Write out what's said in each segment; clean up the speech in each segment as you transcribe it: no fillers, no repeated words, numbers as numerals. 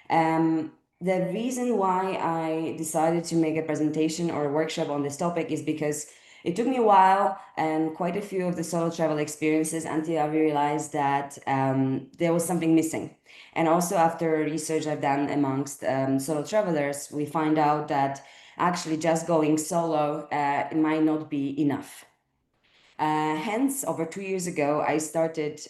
The reason why I decided to make a presentation or a workshop on this topic is because it took me a while and quite a few of the solo travel experiences until I realized that there was something missing. And also after research I've done amongst solo travelers, we find out that actually just going solo it might not be enough. Hence, over 2 years ago, I started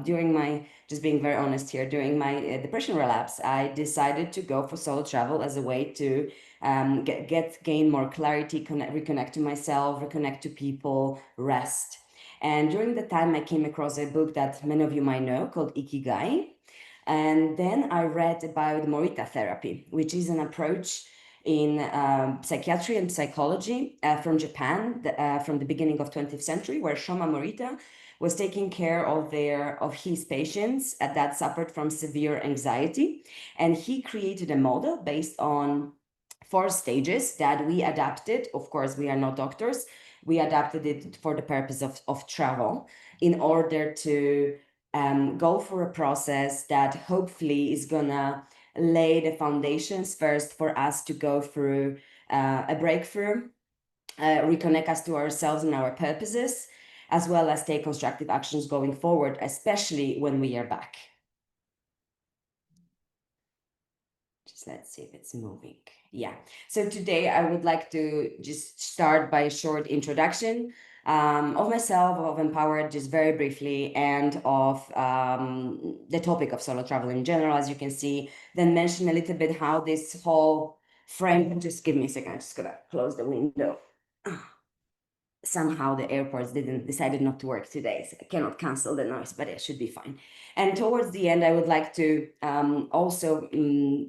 during my, just being very honest here, during my depression relapse, I decided to go for solo travel as a way to gain more clarity, reconnect to myself, reconnect to people, rest. And during the time, I came across a book that many of you might know called Ikigai. And then I read about Morita therapy, which is an approach in psychiatry and psychology from Japan from the beginning of 20th century, where Shoma Morita was taking care of his patients that suffered from severe anxiety. And he created a model based on 4 stages that we adapted. Of course, we are not doctors. We adapted it for the purpose of travel in order to go for a process that hopefully is gonna lay the foundations first for us to go through a breakthrough, reconnect us to ourselves and our purposes, as well as take constructive actions going forward, especially when we are back. Just let's see if it's moving. Yeah. So today I would like to just start by a short introduction of myself, of Empowered, just very briefly, and of the topic of solo travel in general, as you can see, then mention a little bit how this whole frame, just give me a second, I'm just gonna close the window. Somehow the airports decided not to work today, so I cannot cancel the noise, but it should be fine. And towards the end, I would like to also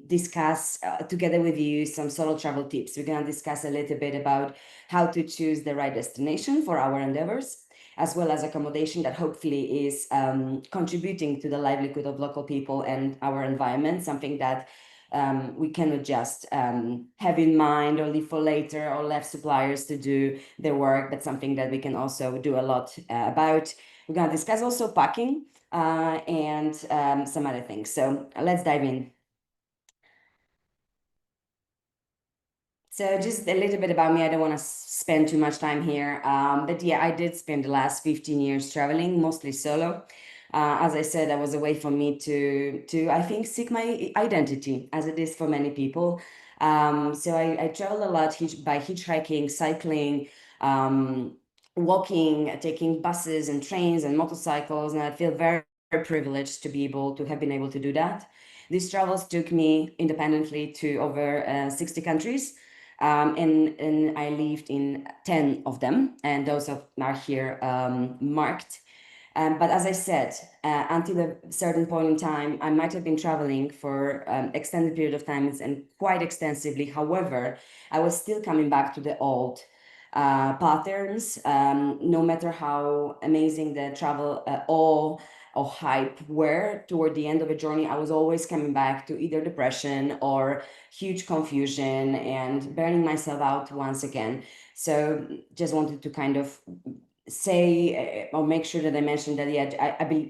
discuss together with you some solo travel tips. We're going to discuss a little bit about how to choose the right destination for our endeavors, as well as accommodation that hopefully is contributing to the livelihood of local people and our environment, something that we cannot just have in mind or leave for later or left suppliers to do their work, but something that we can also do a lot about. We're going to discuss also packing and some other things. So let's dive in. So just a little bit about me. I don't want to spend too much time here. But yeah, I did spend the last 15 years traveling, mostly solo. As I said, I was a way for me to I think seek my identity, as it is for many people. So I travel a lot by hitchhiking, cycling, walking, taking buses and trains and motorcycles, and I feel very, very privileged to be able to have been able to do that. These travels took me independently to over 60 countries. And I lived in 10 of them, and those are here marked. But as I said, until a certain point in time, I might have been traveling for extended period of time and quite extensively. However, I was still coming back to the old patterns, no matter how amazing the travel or hype were toward the end of a journey. I was always coming back to either depression or huge confusion and burning myself out once again. So just wanted to kind of say or make sure that I mentioned that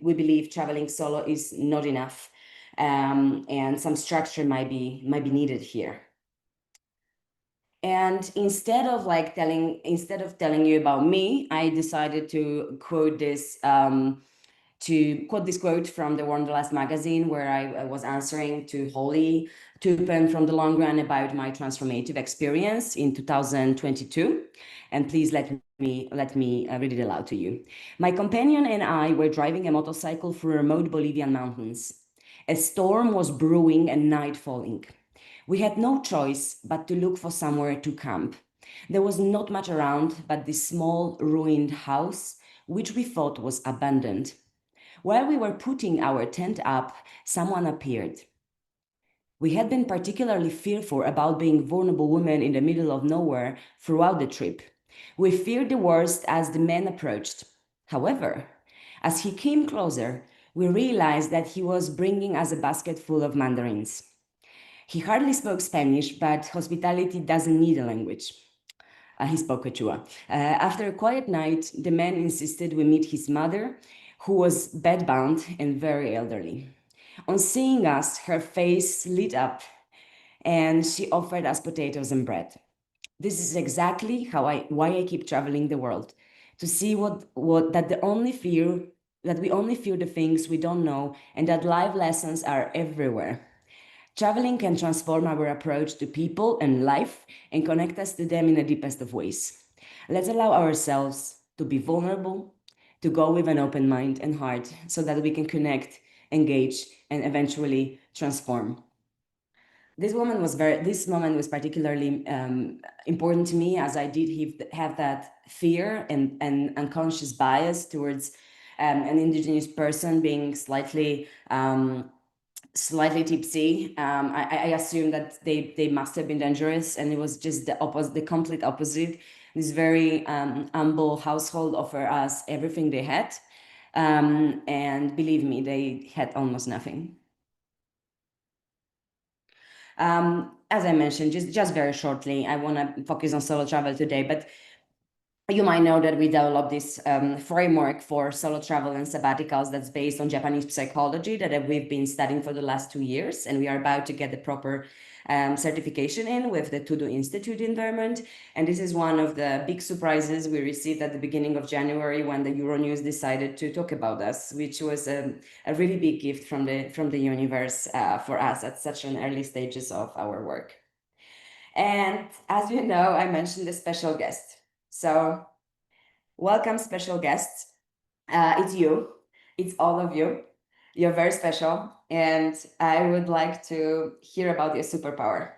we believe traveling solo is not enough, and some structure might be needed here. And instead of telling you about me, I decided to quote this quote from the Wanderlust magazine, where I was answering to Holly Tupen from the Long Run about my transformative experience in 2022. And please let me read it aloud to you. My companion and I were driving a motorcycle through remote Bolivian mountains. A storm was brewing and night falling. We had no choice but to look for somewhere to camp. There was not much around but this small ruined house, which we thought was abandoned. While we were putting our tent up, someone appeared. We had been particularly fearful about being vulnerable women in the middle of nowhere throughout the trip. We feared the worst as the man approached. However, as he came closer, we realized that he was bringing us a basket full of mandarins. He hardly spoke Spanish, but hospitality doesn't need a language. He spoke Quechua. After a quiet night, the man insisted we meet his mother, who was bedbound and very elderly. On seeing us, her face lit up and she offered us potatoes and bread. This is exactly why I keep traveling the world, to see what that the only fear that we only fear the things we don't know, and that life lessons are everywhere. Traveling can transform our approach to people and life and connect us to them in the deepest of ways. Let's allow ourselves to be vulnerable, to go with an open mind and heart so that we can connect, engage, and eventually transform. This moment was particularly important to me, as I did have that fear and unconscious bias towards an indigenous person being slightly tipsy. I assumed that they must have been dangerous, and it was just the complete opposite. This very humble household offered us everything they had, and believe me, they had almost nothing. As I mentioned, just very shortly, I want to focus on solo travel today, but you might know that we developed this framework for solo travel and sabbaticals that's based on Japanese psychology that we've been studying for the last 2 years, and we are about to get the proper certification in with the To-Do Institute environment. And this is one of the big surprises we received at the beginning of January when the Euronews decided to talk about us, which was a really big gift from the universe for us at such an early stages of our work. And as you know, I mentioned a special guest. So welcome, special guests. It's you. It's all of you. You're very special. And I would like to hear about your superpower.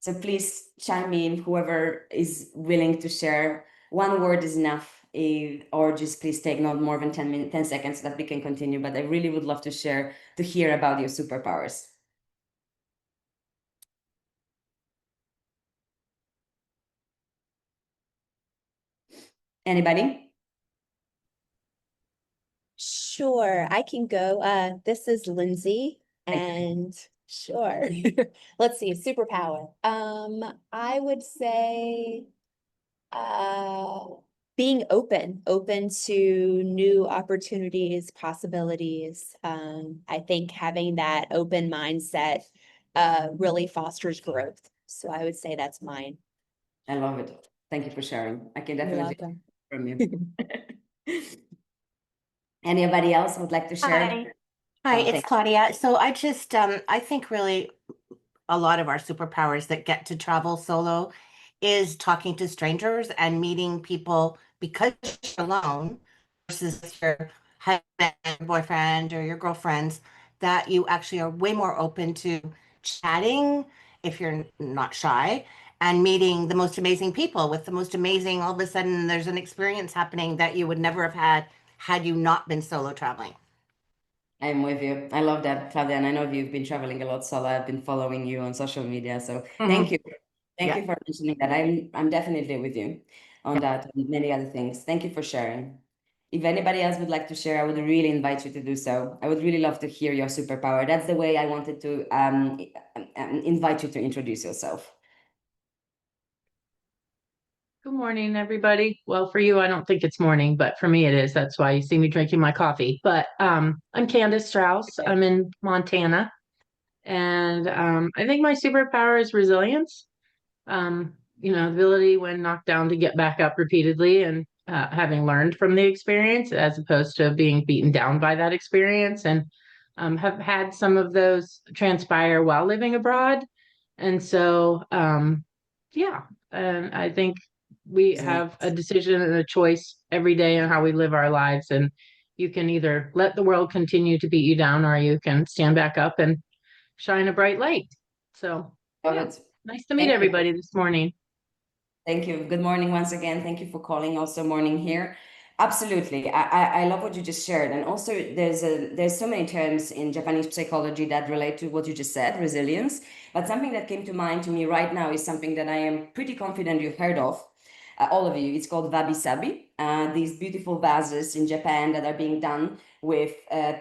So please chime in, whoever is willing to share. One word is enough, or just please take not more than 10 seconds so that we can continue. But I really would love to hear about your superpowers. Anybody? Sure, I can go. This is Lindsay, and sure. Let's see, superpower. I would say being open to new opportunities, possibilities. I think having that open mindset really fosters growth. So I would say that's mine. I love it. Thank you for sharing. I can You're definitely welcome. from you. Anybody else would like to share? Hi. Hi, it's Claudia. So I just I think really a lot of our superpowers that get to travel solo is talking to strangers and meeting people because you're alone versus your husband, boyfriend, or your girlfriends, that you actually are way more open to chatting if you're not shy and meeting the most amazing people with the most amazing, all of a sudden there's an experience happening that you would never have had you not been solo traveling. I'm with you. I love that, Claudia, and I know you've been traveling a lot solo. I've been following you on social media, so thank you. Thank Yeah. you for mentioning that. I'm definitely with you on that and many other things. Thank you for sharing. If anybody else would like to share, I would really invite you to do so. I would really love to hear your superpower. That's the way I wanted to invite you to introduce yourself. Good morning, everybody. Well, for you, I don't think it's morning, but for me it is. That's why you see me drinking my coffee. But I'm Candace Strauss. I'm in Montana, and I think my superpower is resilience. The ability when knocked down to get back up repeatedly and having learned from the experience as opposed to being beaten down by that experience, and have had some of those transpire while living abroad. And so, yeah, and I think we have a decision and a choice every day on how we live our lives. And you can either let the world continue to beat you down, or you can stand back up and shine a bright light. So, Love yeah, it. nice to meet Thank you. everybody this morning. Thank you. Good morning once again. Thank you for calling. Also, morning here. Absolutely. I love what you just shared. And also there's so many terms in Japanese psychology that relate to what you just said, resilience. But something that came to mind to me right now is something that I am pretty confident you've heard of, all of you. It's called wabi-sabi. These beautiful vases in Japan that are being done with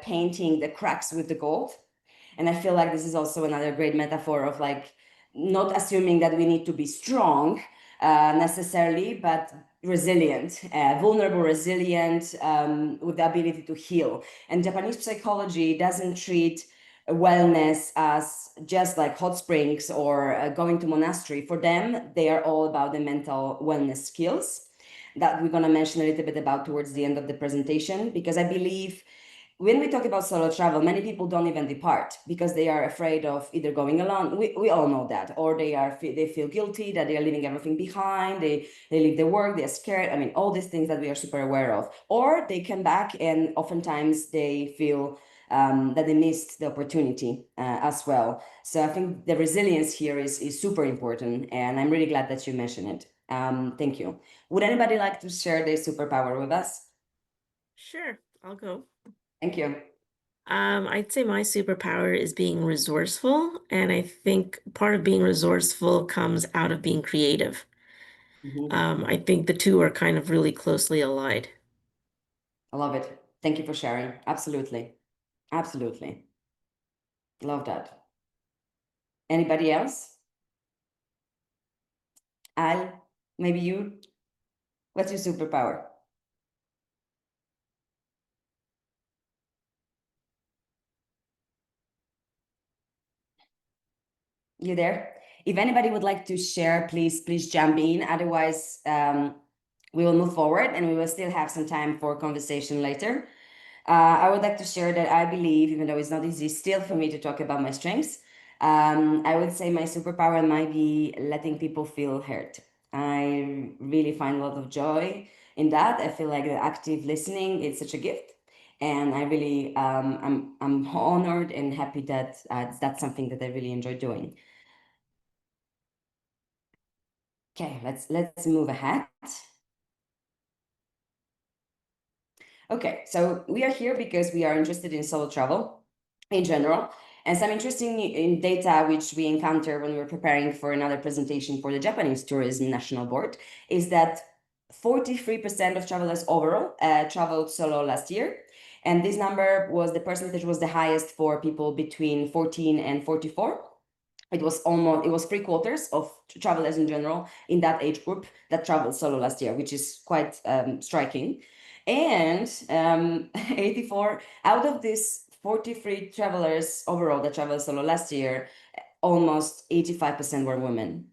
painting the cracks with the gold. And I feel like this is also another great metaphor of like not assuming that we need to be strong necessarily, but resilient, vulnerable, resilient, with the ability to heal. And Japanese psychology doesn't treat wellness as just like hot springs or going to monastery. For them, they are all about the mental wellness skills that we're going to mention a little bit about towards the end of the presentation, because I believe when we talk about solo travel, many people don't even depart because they are afraid of either going alone. We all know that, or they feel guilty that they are leaving everything behind. They leave their work. They're scared. I mean, all these things that we are super aware of. Or they come back and oftentimes they feel that they missed the opportunity as well. So I think the resilience here is super important, and I'm really glad that you mentioned it. Thank you. Would anybody like to share their superpower with us? Sure, I'll go. Thank you. I'd say my superpower is being resourceful, and I think part of being resourceful comes out of being creative. I think the two are kind of really closely allied. I love it. Thank you for sharing. Absolutely. Absolutely. Love that. Anybody else? Al, maybe you? What's your superpower? You there? If anybody would like to share, please jump in. Otherwise, we will move forward and we will still have some time for conversation later. I would like to share that I believe, even though it's not easy still for me to talk about my strengths, I would say my superpower might be letting people feel heard. I really find a lot of joy in that. I feel like the active listening is such a gift. And I really, I'm honored and happy that that's something that I really enjoy doing. Okay, let's move ahead. Okay, so we are here because we are interested in solo travel in general, and some interesting in data which we encounter when we're preparing for another presentation for the Japanese Tourism National Board is that 43% of travelers overall traveled solo last year. And this number was the percentage was the highest for people between 14 and 44. It was 3/4 of travelers in general in that age group that traveled solo last year, which is quite striking. And 84 out of these 43 travelers overall that traveled solo last year, almost 85% were women.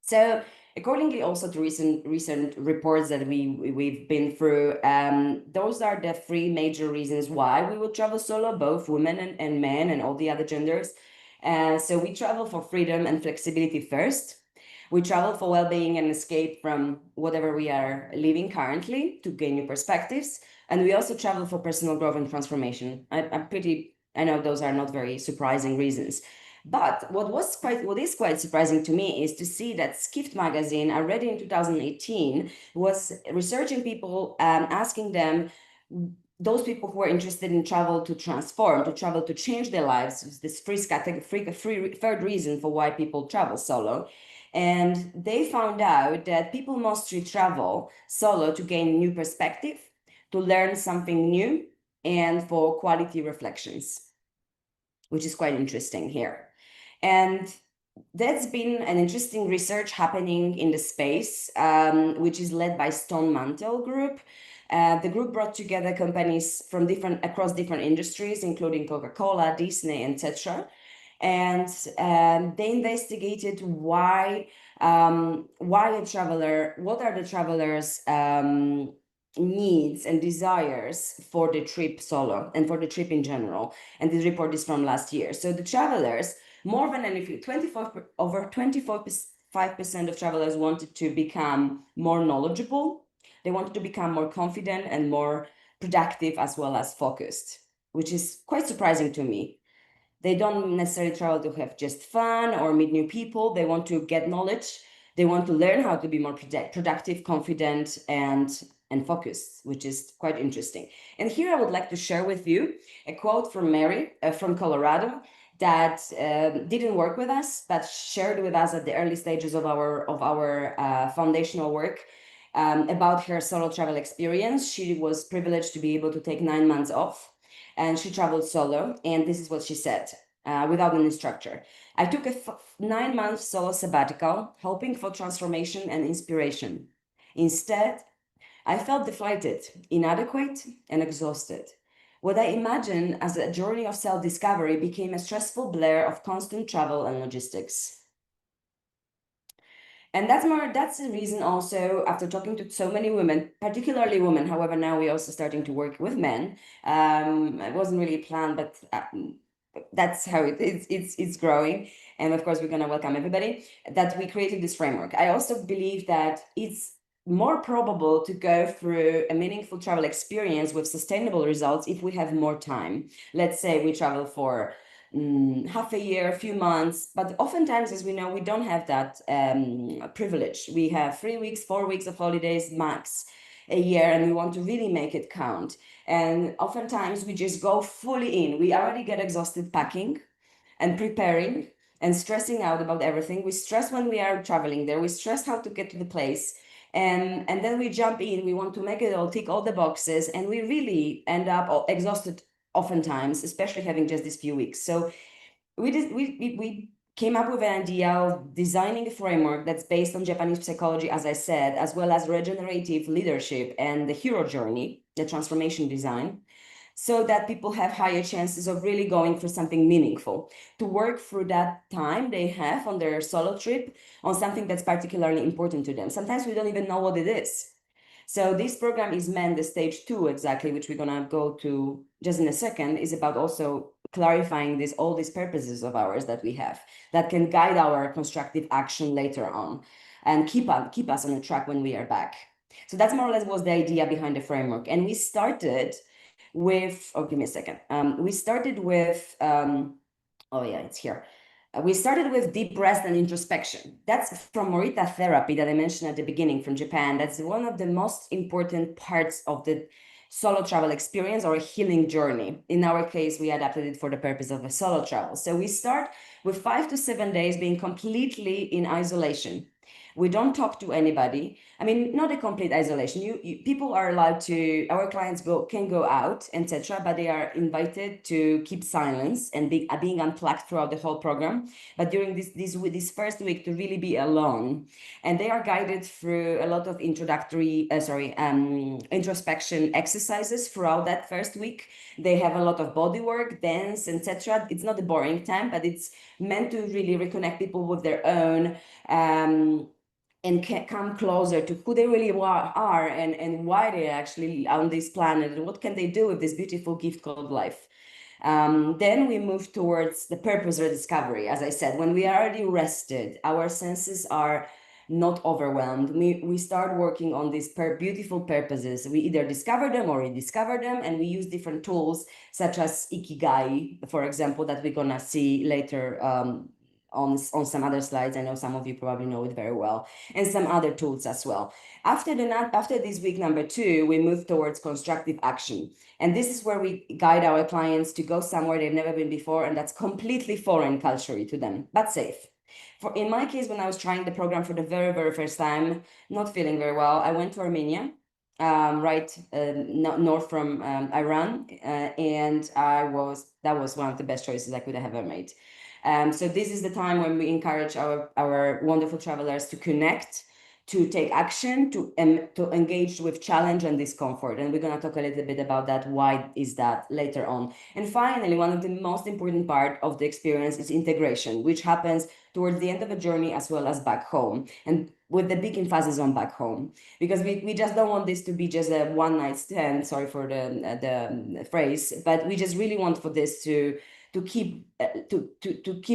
So accordingly, also to recent reports that we've been through, those are the three major reasons why we would travel solo, both women and men and all the other genders. So we travel for freedom and flexibility first. We travel for well-being and escape from whatever we are living currently to gain new perspectives. And we also travel for personal growth and transformation. I know those are not very surprising reasons. But what is quite surprising to me is to see that Skift magazine, already in 2018, was researching people, asking them, those people who are interested in travel to transform, to travel to change their lives, this third reason for why people travel solo. And they found out that people mostly travel solo to gain new perspective, to learn something new, and for quality reflections, which is quite interesting here. And that's been an interesting research happening in the space, which is led by Stone Mantle Group. The group brought together companies from across different industries, including Coca-Cola, Disney, etc. And they investigated why a traveler, what are the travelers' needs and desires for the trip solo and for the trip in general. And this report is from last year. So the travelers, more than anything, over 25% of travelers wanted to become more knowledgeable. They wanted to become more confident and more productive as well as focused, which is quite surprising to me. They don't necessarily travel to have just fun or meet new people. They want to get knowledge. They want to learn how to be more productive, confident, and focused, which is quite interesting. And here I would like to share with you a quote from Mary from Colorado that didn't work with us, but shared with us at the early stages of our foundational work about her solo travel experience. She was privileged to be able to take 9 months off, and she traveled solo. And this is what she said: without any structure. I took a 9-month solo sabbatical, hoping for transformation and inspiration. Instead, I felt deflated, inadequate, and exhausted. What I imagined as a journey of self-discovery became a stressful blur of constant travel and logistics. And that's the reason also, after talking to so many women, particularly women, however, now we're also starting to work with men. It wasn't really planned, but that's how it is. It's growing. And of course, we're going to welcome everybody, that we created this framework. I also believe that it's more probable to go through a meaningful travel experience with sustainable results if we have more time. Let's say we travel for half a year, a few months, but oftentimes, as we know, we don't have that privilege. We have 3 weeks, 4 weeks of holidays max a year, and we want to really make it count. And oftentimes we just go fully in. We already get exhausted packing and preparing and stressing out about everything. We stress when we are traveling there. We stress how to get to the place. And then we jump in. We want to make it all, tick all the boxes, and we really end up exhausted oftentimes, especially having just these few weeks. So we came up with an idea of designing a framework that's based on Japanese psychology, as I said, as well as regenerative leadership and the hero journey, the transformation design, so that people have higher chances of really going for something meaningful, to work through that time they have on their solo trip on something that's particularly important to them. Sometimes we don't even know what it is. So this program is meant, the stage 2 exactly, which we're gonna go to just in a second, is about also clarifying all these purposes of ours that we have that can guide our constructive action later on and keep us on the track when we are back. So that's more or less was the idea behind the framework. And we started with, give me a second. We started with, it's here. We started with deep rest and introspection. That's from Morita therapy that I mentioned at the beginning from Japan. That's one of the most important parts of the solo travel experience or a healing journey. In our case, we adapted it for the purpose of a solo travel. So we start with 5 to 7 days being completely in isolation. We don't talk to anybody. I mean, not a complete isolation. People are allowed to, our clients can go out, etc., but they are invited to keep silence and being unplugged throughout the whole program. But during this first week, to really be alone, and they are guided through a lot of introspection exercises throughout that first week. They have a lot of body work, dance, etc. It's not a boring time, but it's meant to really reconnect people with their own. And can come closer to who they really are and why they're actually on this planet and what can they do with this beautiful gift called life. Then we move towards the purpose rediscovery. As I said, when we are already rested, our senses are not overwhelmed. We start working on these beautiful purposes. We either discover them or rediscover them, and we use different tools such as Ikigai, for example, that we're gonna see later on some other slides. I know some of you probably know it very well, and some other tools as well. After this week number 2, we move towards constructive action. And this is where we guide our clients to go somewhere they've never been before, and that's completely foreign culturally to them, but safe. In my case, when I was trying the program for the very, very first time, not feeling very well, I went to Armenia, north from Iran, and that was one of the best choices I could have ever made. So this is the time when we encourage our wonderful travelers to connect, to take action, to engage with challenge and discomfort. And we're going to talk a little bit about that. Why is that later on? And finally, one of the most important part of the experience is integration, which happens towards the end of the journey as well as back home. And with the big emphasis on back home, because we just don't want this to be just a one night stand, sorry for the phrase, but we just really want for this to keep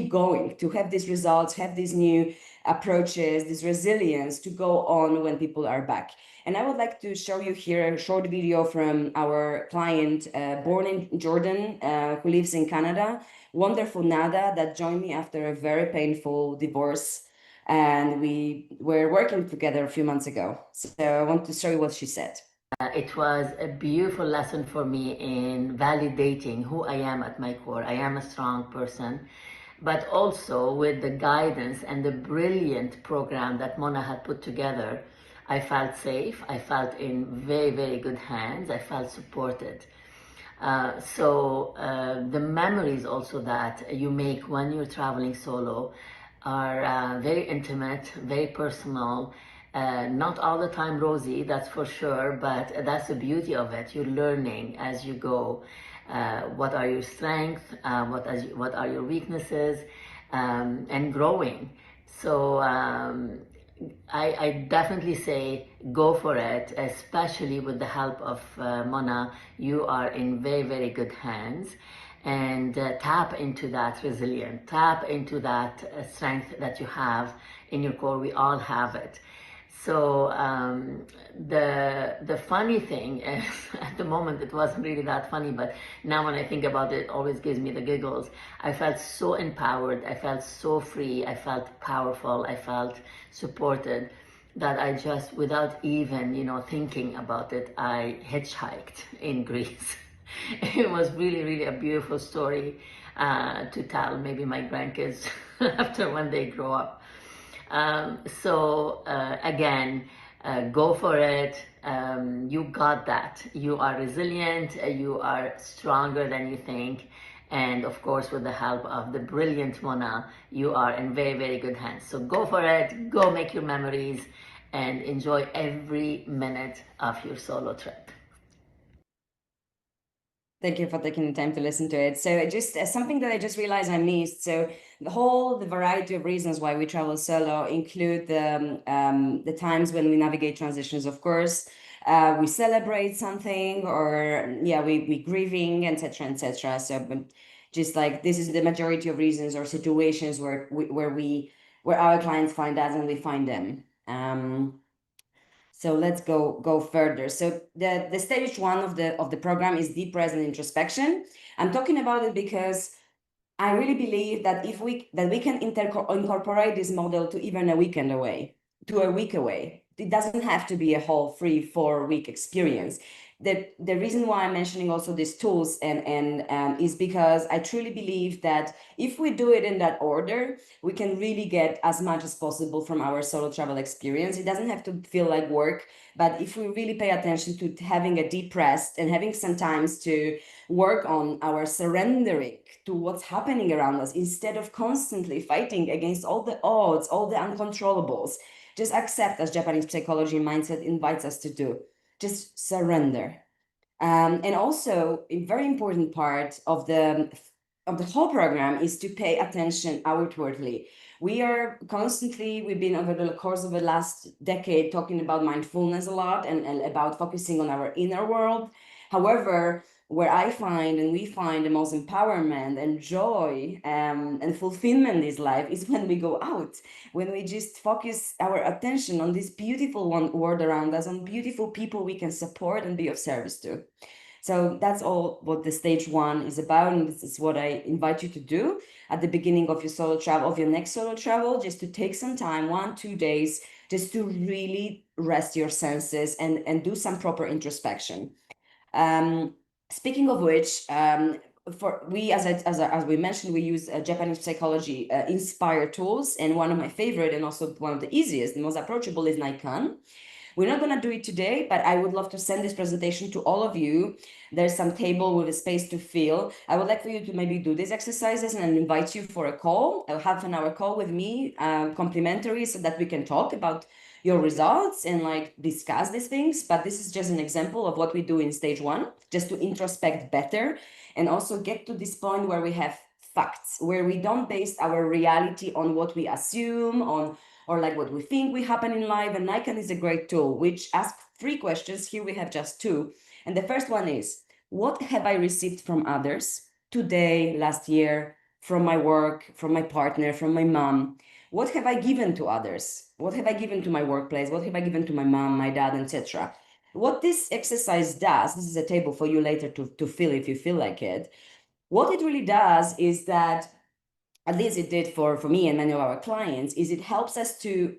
going, to have these results, have these new approaches, this resilience to go on when people are back. And I would like to show you here a short video from our client, born in Jordan, who lives in Canada, wonderful Nada, that joined me after a very painful divorce. And we were working together a few months ago. So I want to show you what she said. It was a beautiful lesson for me in validating who I am at my core. I am a strong person, but also with the guidance and the brilliant program that Mona had put together, I felt safe. I felt in very, very good hands. I felt supported. The memories also that you make when you're traveling solo are very intimate, very personal. Not all the time rosy, that's for sure, but that's the beauty of it. You're learning as you go. What are your strengths? What are your weaknesses? And growing. So I definitely say go for it, especially with the help of Mona. You are in very, very good hands. And tap into that resilience, tap into that strength that you have in your core. We all have it. So the funny thing is, at the moment it wasn't really that funny, but now when I think about it, it always gives me the giggles. I felt so empowered, I felt so free, I felt powerful, I felt supported, that I just, without even thinking about it, I hitchhiked in Greece. It was really, really a beautiful story to tell maybe my grandkids after when they grow up. Again, go for it. You got that. You are resilient. You are stronger than you think. And of course, with the help of the brilliant Mona, you are in very, very good hands. So go for it. Go make your memories and enjoy every minute of your solo trip. Thank you for taking the time to listen to it. So just something that I just realized I missed. So the variety of reasons why we travel solo include the times when we navigate transitions, of course. We celebrate something, or we grieving, etc., etc. So but just like this is the majority of reasons or situations where our clients find us and we find them. So let's go further. So the stage one of the program is deep present introspection. I'm talking about it because I really believe that if we can incorporate this model to even a weekend away, to a week away. It doesn't have to be a whole 3-4 week experience. The reason why I'm mentioning also these tools and is because I truly believe that if we do it in that order, we can really get as much as possible from our solo travel experience. It doesn't have to feel like work, but if we really pay attention to having a deep rest and having some times to work on our surrendering to what's happening around us instead of constantly fighting against all the odds, all the uncontrollables, just accept, as Japanese psychology mindset invites us to do. Just surrender. And also, a very important part of the whole program is to pay attention outwardly. We've been over the course of the last decade talking about mindfulness a lot and about focusing on our inner world. However, where I find and we find the most empowerment and joy and fulfillment in this life is when we go out, when we just focus our attention on this beautiful world around us, on beautiful people we can support and be of service to. So that's all what the stage one is about, and this is what I invite you to do at the beginning of your next solo travel, just to take some time, 1-2 days, just to really rest your senses and do some proper introspection. Speaking of which, as we mentioned, we use Japanese psychology inspired tools, and one of my favorite and also one of the easiest and most approachable is Naikan. We're not going to do it today, but I would love to send this presentation to all of you. There's some table with a space to fill. I would like for you to maybe do these exercises and invite you for a call, a half-an-hour call with me, complimentary, so that we can talk about your results and like discuss these things. But this is just an example of what we do in stage one, just to introspect better and also get to this point where we have facts, where we don't base our reality on what we assume, or like what we think will happen in life. And Nikon is a great tool, which asks 3 questions. Here we have just 2. And the first one is, what have I received from others today, last year, from my work, from my partner, from my mom? What have I given to others? What have I given to my workplace? What have I given to my mom, my dad, etc.? What this exercise does, this is a table for you later to fill if you feel like it. What it really does is that, at least it did for me and many of our clients, is it helps us to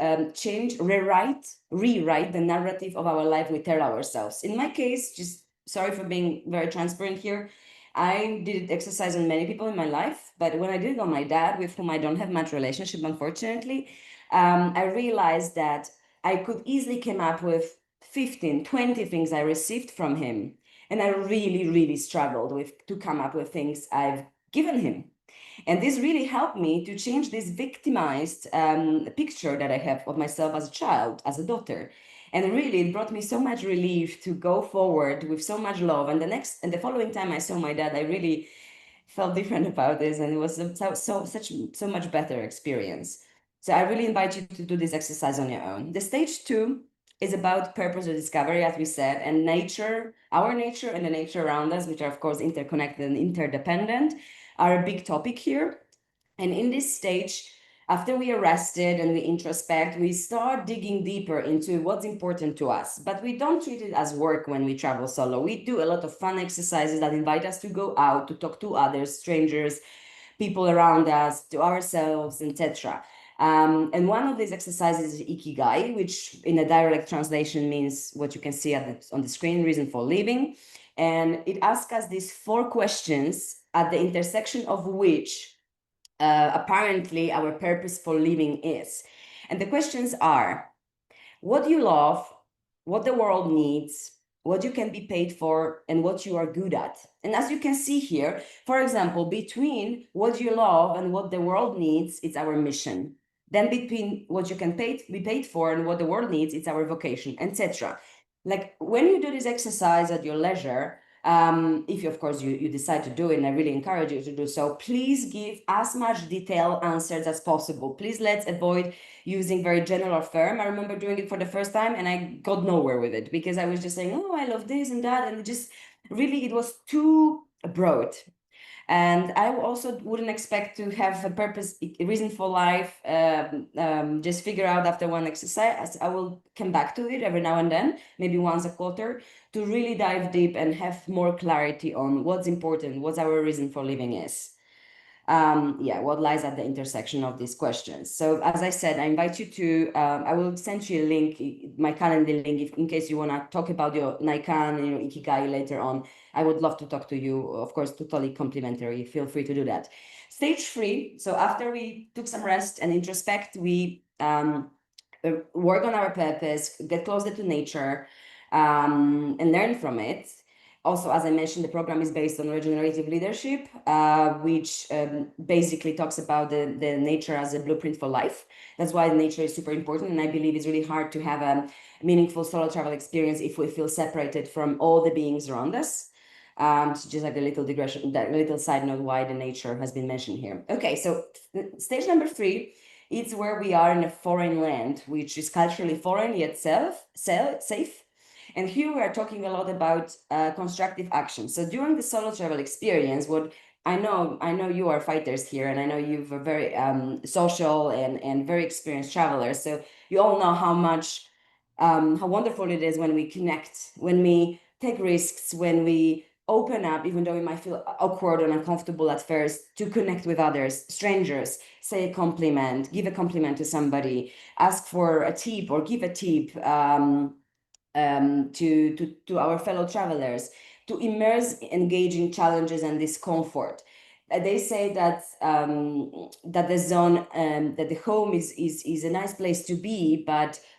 rewrite the narrative of our life we tell ourselves. In my case, just sorry for being very transparent here, I did exercise on many people in my life, but when I did it on my dad, with whom I don't have much relationship, unfortunately, I realized that I could easily come up with 15, 20 things I received from him. And I really, really struggled to come up with things I've given him. And this really helped me to change this victimized picture that I have of myself as a child, as a daughter. And really, it brought me so much relief to go forward with so much love. And the following time I saw my dad, I really felt different about this, and it was so much better experience. So I really invite you to do this exercise on your own. The stage 2 is about purpose or discovery, as we said, and nature, our nature and the nature around us, which are of course interconnected and interdependent, are a big topic here. And in this stage, after we are rested and we introspect, we start digging deeper into what's important to us. But we don't treat it as work when we travel solo. We do a lot of fun exercises that invite us to go out, to talk to others, strangers, people around us, to ourselves, etc. And one of these exercises is Ikigai, which in a direct translation means what you can see on the screen, reason for living. And it asks us these 4 questions at the intersection of which apparently our purpose for living is. And the questions are: what do you love, what the world needs, what you can be paid for, and what you are good at. And as you can see here, for example, between what you love and what the world needs, it's our mission. Then between what you can be paid for and what the world needs, it's our vocation, etc. Like when you do this exercise at your leisure, if you, of course, you decide to do it, and I really encourage you to do so, please give as much detailed answers as possible. Please let's avoid using very general or firm. I remember doing it for the first time and I got nowhere with it because I was just saying, oh, I love this and that. And it was too broad. And I also wouldn't expect to have a purpose, a reason for life, just figure out after one exercise. I will come back to it every now and then, maybe once a quarter, to really dive deep and have more clarity on what's important, what's our reason for living is. What lies at the intersection of these questions. So as I said, I invite you to, I will send you a link, my calendar link, in case you want to talk about your Naikan and your Ikigai later on. I would love to talk to you, of course, totally complimentary. Feel free to do that. Stage 3, so after we took some rest and introspect, we work on our purpose, get closer to nature, and learn from it. Also, as I mentioned, the program is based on regenerative leadership, which basically talks about the nature as a blueprint for life. That's why nature is super important. And I believe it's really hard to have a meaningful solo travel experience if we feel separated from all the beings around us. So just like a little digression, that little side note why the nature has been mentioned here. Okay, so stage number 3, it's where we are in a foreign land, which is culturally foreign yet safe. And here we are talking a lot about constructive action. So during the solo travel experience, what I know you are fighters here, and I know you're very social and very experienced travelers. So you all know how wonderful it is when we connect, when we take risks, when we open up, even though we might feel awkward and uncomfortable at first, to connect with others, strangers, say a compliment, give a compliment to somebody, ask for a tip or give a tip. To our fellow travelers, to immerse, engage in challenges and discomfort. They say that that the zone, that the home is a nice place to be,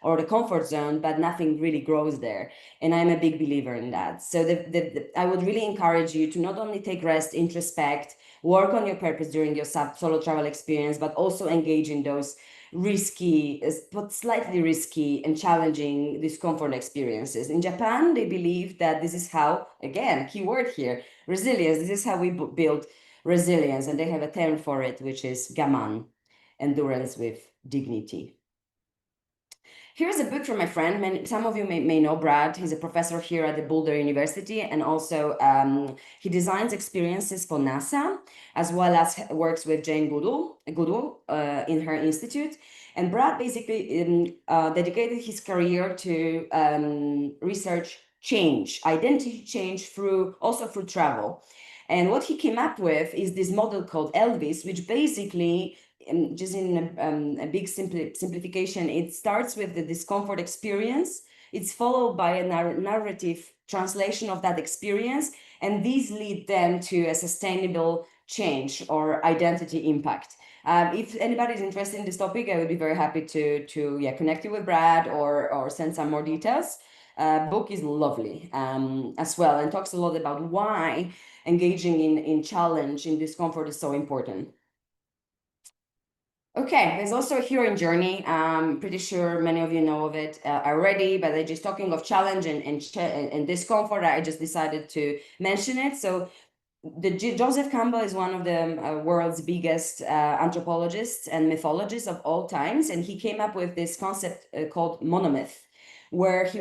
or the comfort zone, but nothing really grows there. And I'm a big believer in that. So I would really encourage you to not only take rest, introspect, work on your purpose during your solo travel experience, but also engage in those risky, but slightly risky and challenging discomfort experiences. In Japan, they believe that this is how, again, key word here, resilience, this is how we build resilience. And they have a term for it, which is gaman, endurance with dignity. Here's a book from my friend. Some of you may know Brad. He's a professor here at the Boulder University, and also he designs experiences for NASA, as well as works with Jane Goodall in her institute. And Brad basically dedicated his career to research change, identity change through travel. And what he came up with is this model called Elvis, which basically, just in a big simplification, it starts with the discomfort experience. It's followed by a narrative translation of that experience, and these lead then to a sustainable change or identity impact. If anybody is interested in this topic, I would be very happy to connect you with Brad or send some more details. book is lovely as well, and talks a lot about why engaging in challenge, in discomfort is so important. Okay, there's also a heroine journey. I'm pretty sure many of you know of it already, but I just talking of challenge and discomfort, I just decided to mention it. So Joseph Campbell is one of the world's biggest anthropologists and mythologists of all times, and he came up with this concept called monomyth, where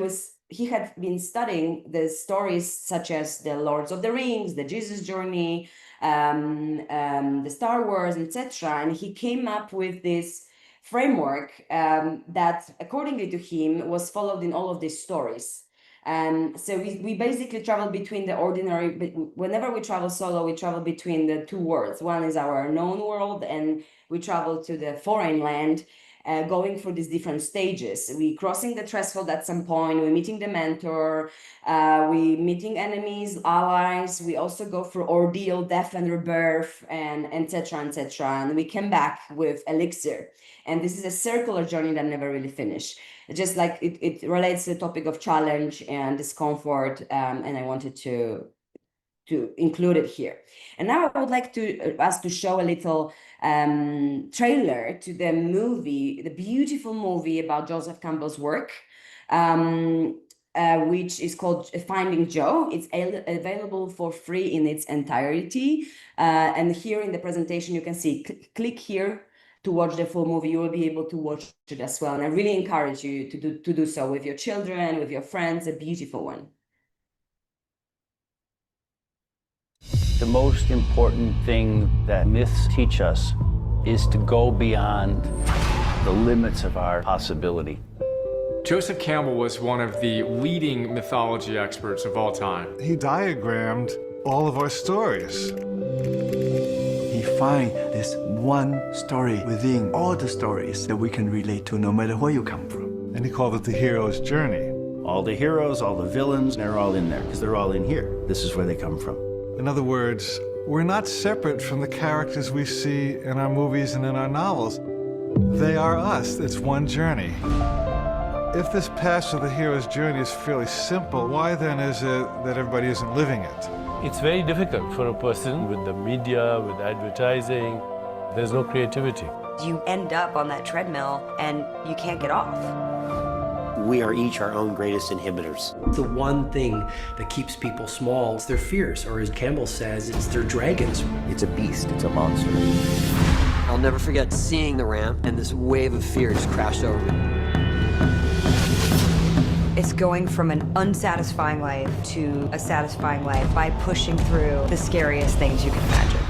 he had been studying the stories such as the Lords of the Rings, the Jesus journey, the Star Wars, etc. And he came up with this framework that, accordingly to him, was followed in all of these stories. So we basically travel between the ordinary, whenever we travel solo, we travel between the two worlds. One is our known world, and we travel to the foreign land, going through these different stages. We crossing the threshold at some point, we meeting the mentor, we meeting enemies, allies. We also go through ordeal, death and rebirth, and etc. etc. And we come back with elixir. And this is a circular journey that never really finishes. Just like it relates to the topic of challenge and discomfort, and I wanted to include it here. And now I would like to us to show a little trailer to the movie, the beautiful movie about Joseph Campbell's work, which is called Finding Joe. It's available for free in its entirety. And here in the presentation, you can see, click here to watch the full movie. You will be able to watch it as well. And I really encourage you to do so with your children, with your friends, a beautiful one. The most important thing that myths teach us is to go beyond the limits of our possibility. Joseph Campbell was one of the leading mythology experts of all time. He diagrammed all of our stories. He finds this one story within all the stories that we can relate to no matter where you come from. And he called it the hero's journey. All the heroes, all the villains, they're all in there because they're all in here. This is where they come from. In other words, we're not separate from the characters we see in our movies and in our novels. They are us. It's one journey. If this path of the hero's journey is fairly simple, why then is it that everybody isn't living it? It's very difficult for a person with the media, with advertising. There's no creativity. You end up on that treadmill and you can't get off. We are each our own greatest inhibitors. The one thing that keeps people small is their fears, or as Campbell says, it's their dragons. It's a beast, it's a monster. I'll never forget seeing the ramp and this wave of fear just crashed over me. It's going from an unsatisfying life to a satisfying life by pushing through the scariest things you can imagine.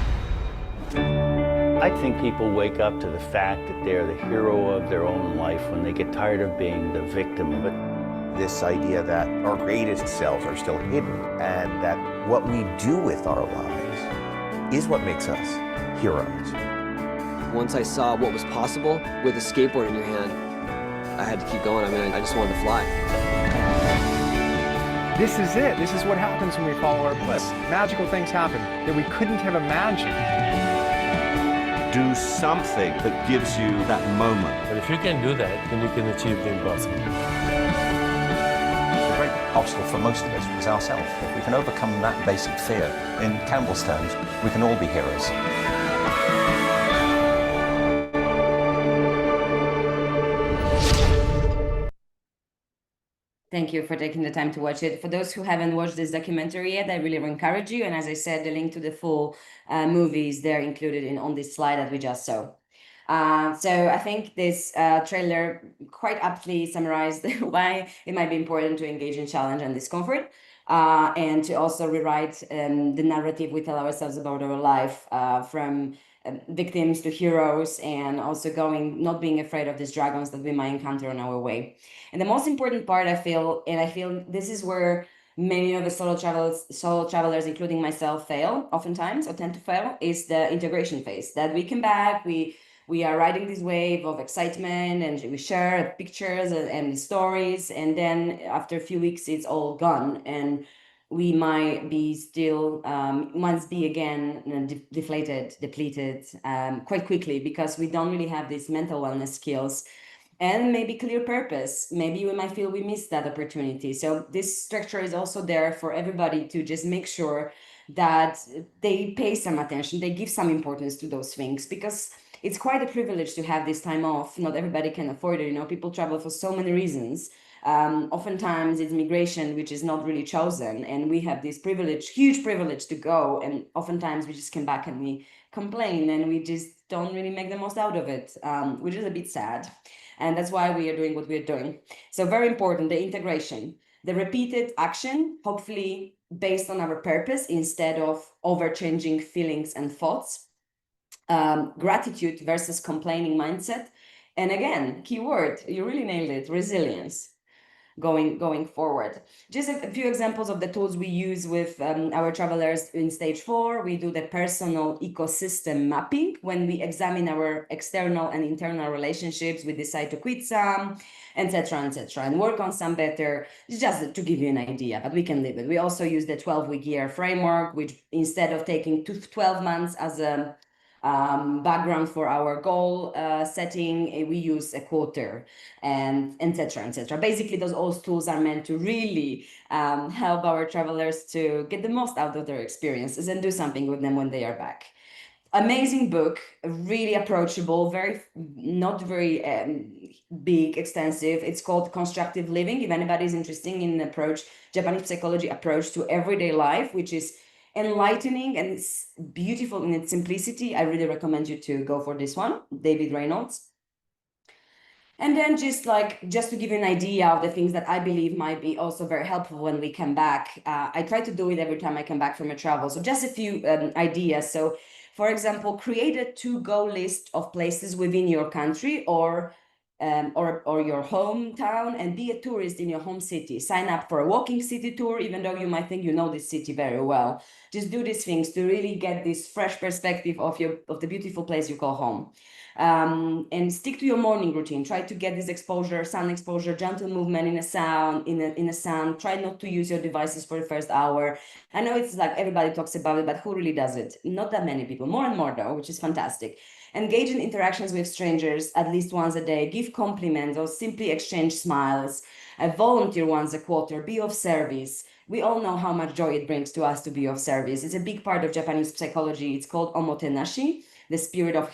I think people wake up to the fact that they're the hero of their own life when they get tired of being the victim of it. This idea that our greatest selves are still hidden and that what we do with our lives is what makes us heroes. Once I saw what was possible with a skateboard in your hand, I had to keep going. I mean, I just wanted to fly. This is it. This is what happens when we follow our bliss. Magical things happen that we couldn't have imagined. Do something that gives you that moment. But if you can do that, then you can achieve the impossible. The great obstacle for most of us was ourselves. If we can overcome that basic fear, in Campbell's terms, we can all be heroes. Thank you for taking the time to watch it. For those who haven't watched this documentary yet, I really encourage you. And as I said, the link to the full movie is there included on this slide that we just saw. So I think this trailer quite aptly summarized why it might be important to engage in challenge and discomfort, and to also rewrite the narrative we tell ourselves about our life, from victims to heroes, and also not being afraid of these dragons that we might encounter on our way. And the most important part, I feel this is where many of the solo travelers, including myself, fail oftentimes, or tend to fail, is the integration phase. That we come back, we are riding this wave of excitement, and we share pictures and stories, and then after a few weeks, it's all gone, and we might be still once be again deflated, depleted quite quickly, because we don't really have these mental wellness skills and maybe clear purpose. Maybe we might feel we missed that opportunity. So this structure is also there for everybody to just make sure that they pay some attention, they give some importance to those things, because it's quite a privilege to have this time off. Not everybody can afford it. You know, people travel for so many reasons. Oftentimes it's migration, which is not really chosen, and we have this privilege, huge privilege, to go, and oftentimes we just come back and we complain and we just don't really make the most out of it, which is a bit sad. And that's why we are doing what we're doing. So very important, the integration, the repeated action, hopefully based on our purpose instead of overchanging feelings and thoughts. Gratitude versus complaining mindset. And again, keyword, you really nailed it, resilience. Going forward. Just a few examples of the tools we use with our travelers in stage 4. We do the personal ecosystem mapping. When we examine our external and internal relationships, we decide to quit some, etc., and work on some better, just to give you an idea, but we can live it. We also use the 12-week year framework, which instead of taking 12 months as a background for our goal setting, we use a quarter, and etc. Basically, those all tools are meant to really help our travelers to get the most out of their experiences and do something with them when they are back. Amazing book, really approachable, very not very big, extensive. It's called Constructive Living. If anybody is interested in an approach, Japanese psychology approach to everyday life, which is enlightening and it's beautiful in its simplicity, I really recommend you to go for this one, David Reynolds. And then just to give you an idea of the things that I believe might be also very helpful when we come back. I try to do it every time I come back from a travel. So just a few ideas. So for example, create a to-go list of places within your country or your hometown, and be a tourist in your home city. Sign up for a walking city tour, even though you might think you know this city very well. Just do these things to really get this fresh perspective of the beautiful place you call home. And stick to your morning routine. Try to get this exposure, sun exposure, gentle movement in a sun. Try not to use your devices for the first hour. I know it's like everybody talks about it, but who really does it? Not that many people. More and more though, which is fantastic. Engage in interactions with strangers at least once a day. Give compliments or simply exchange smiles. Volunteer once a quarter. Be of service. We all know how much joy it brings to us to be of service. It's a big part of Japanese psychology. It's called omotenashi, the spirit of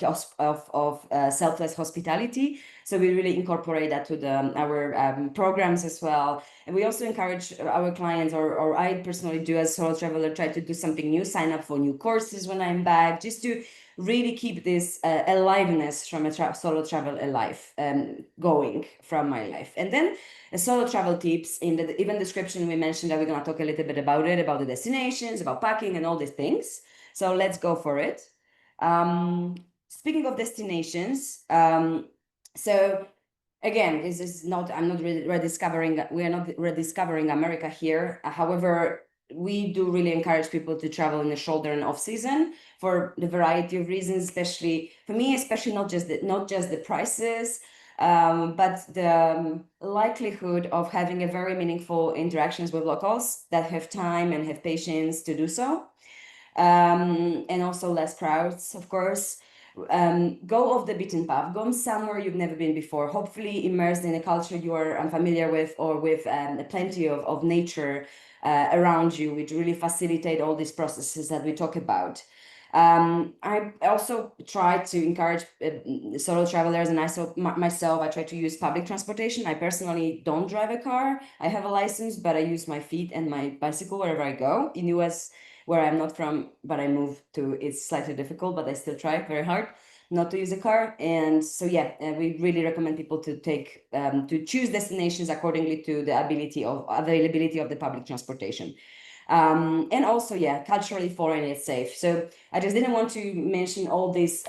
selfless hospitality. So we really incorporate that to our programs as well. And we also encourage our clients, or I personally do as solo traveler, try to do something new, sign up for new courses when I'm back, just to really keep this aliveness from a solo travel alive, going from my life. And then solo travel tips. In the event description, we mentioned that we're going to talk a little bit about it, about the destinations, about packing and all these things. So let's go for it. Speaking of destinations, so again, this is not, I'm not rediscovering, we are not rediscovering America here. However, we do really encourage people to travel in the shoulder and off season for the variety of reasons, especially for me, especially not just the prices, but the likelihood of having a very meaningful interactions with locals that have time and have patience to do so. And also less crowds, of course. Go off the beaten path, go somewhere you've never been before, hopefully immersed in a culture you are unfamiliar with, or with plenty of nature around you, which really facilitate all these processes that we talk about. I also try to encourage solo travelers, and myself, I try to use public transportation. I personally don't drive a car. I have a license, but I use my feet and my bicycle wherever I go. In US, where I'm not from, but I moved to, it's slightly difficult, but I still try very hard not to use a car. And so, yeah, we really recommend people to to choose destinations accordingly to the availability of the public transportation. And also, yeah, culturally foreign is safe. So I just didn't want to mention all this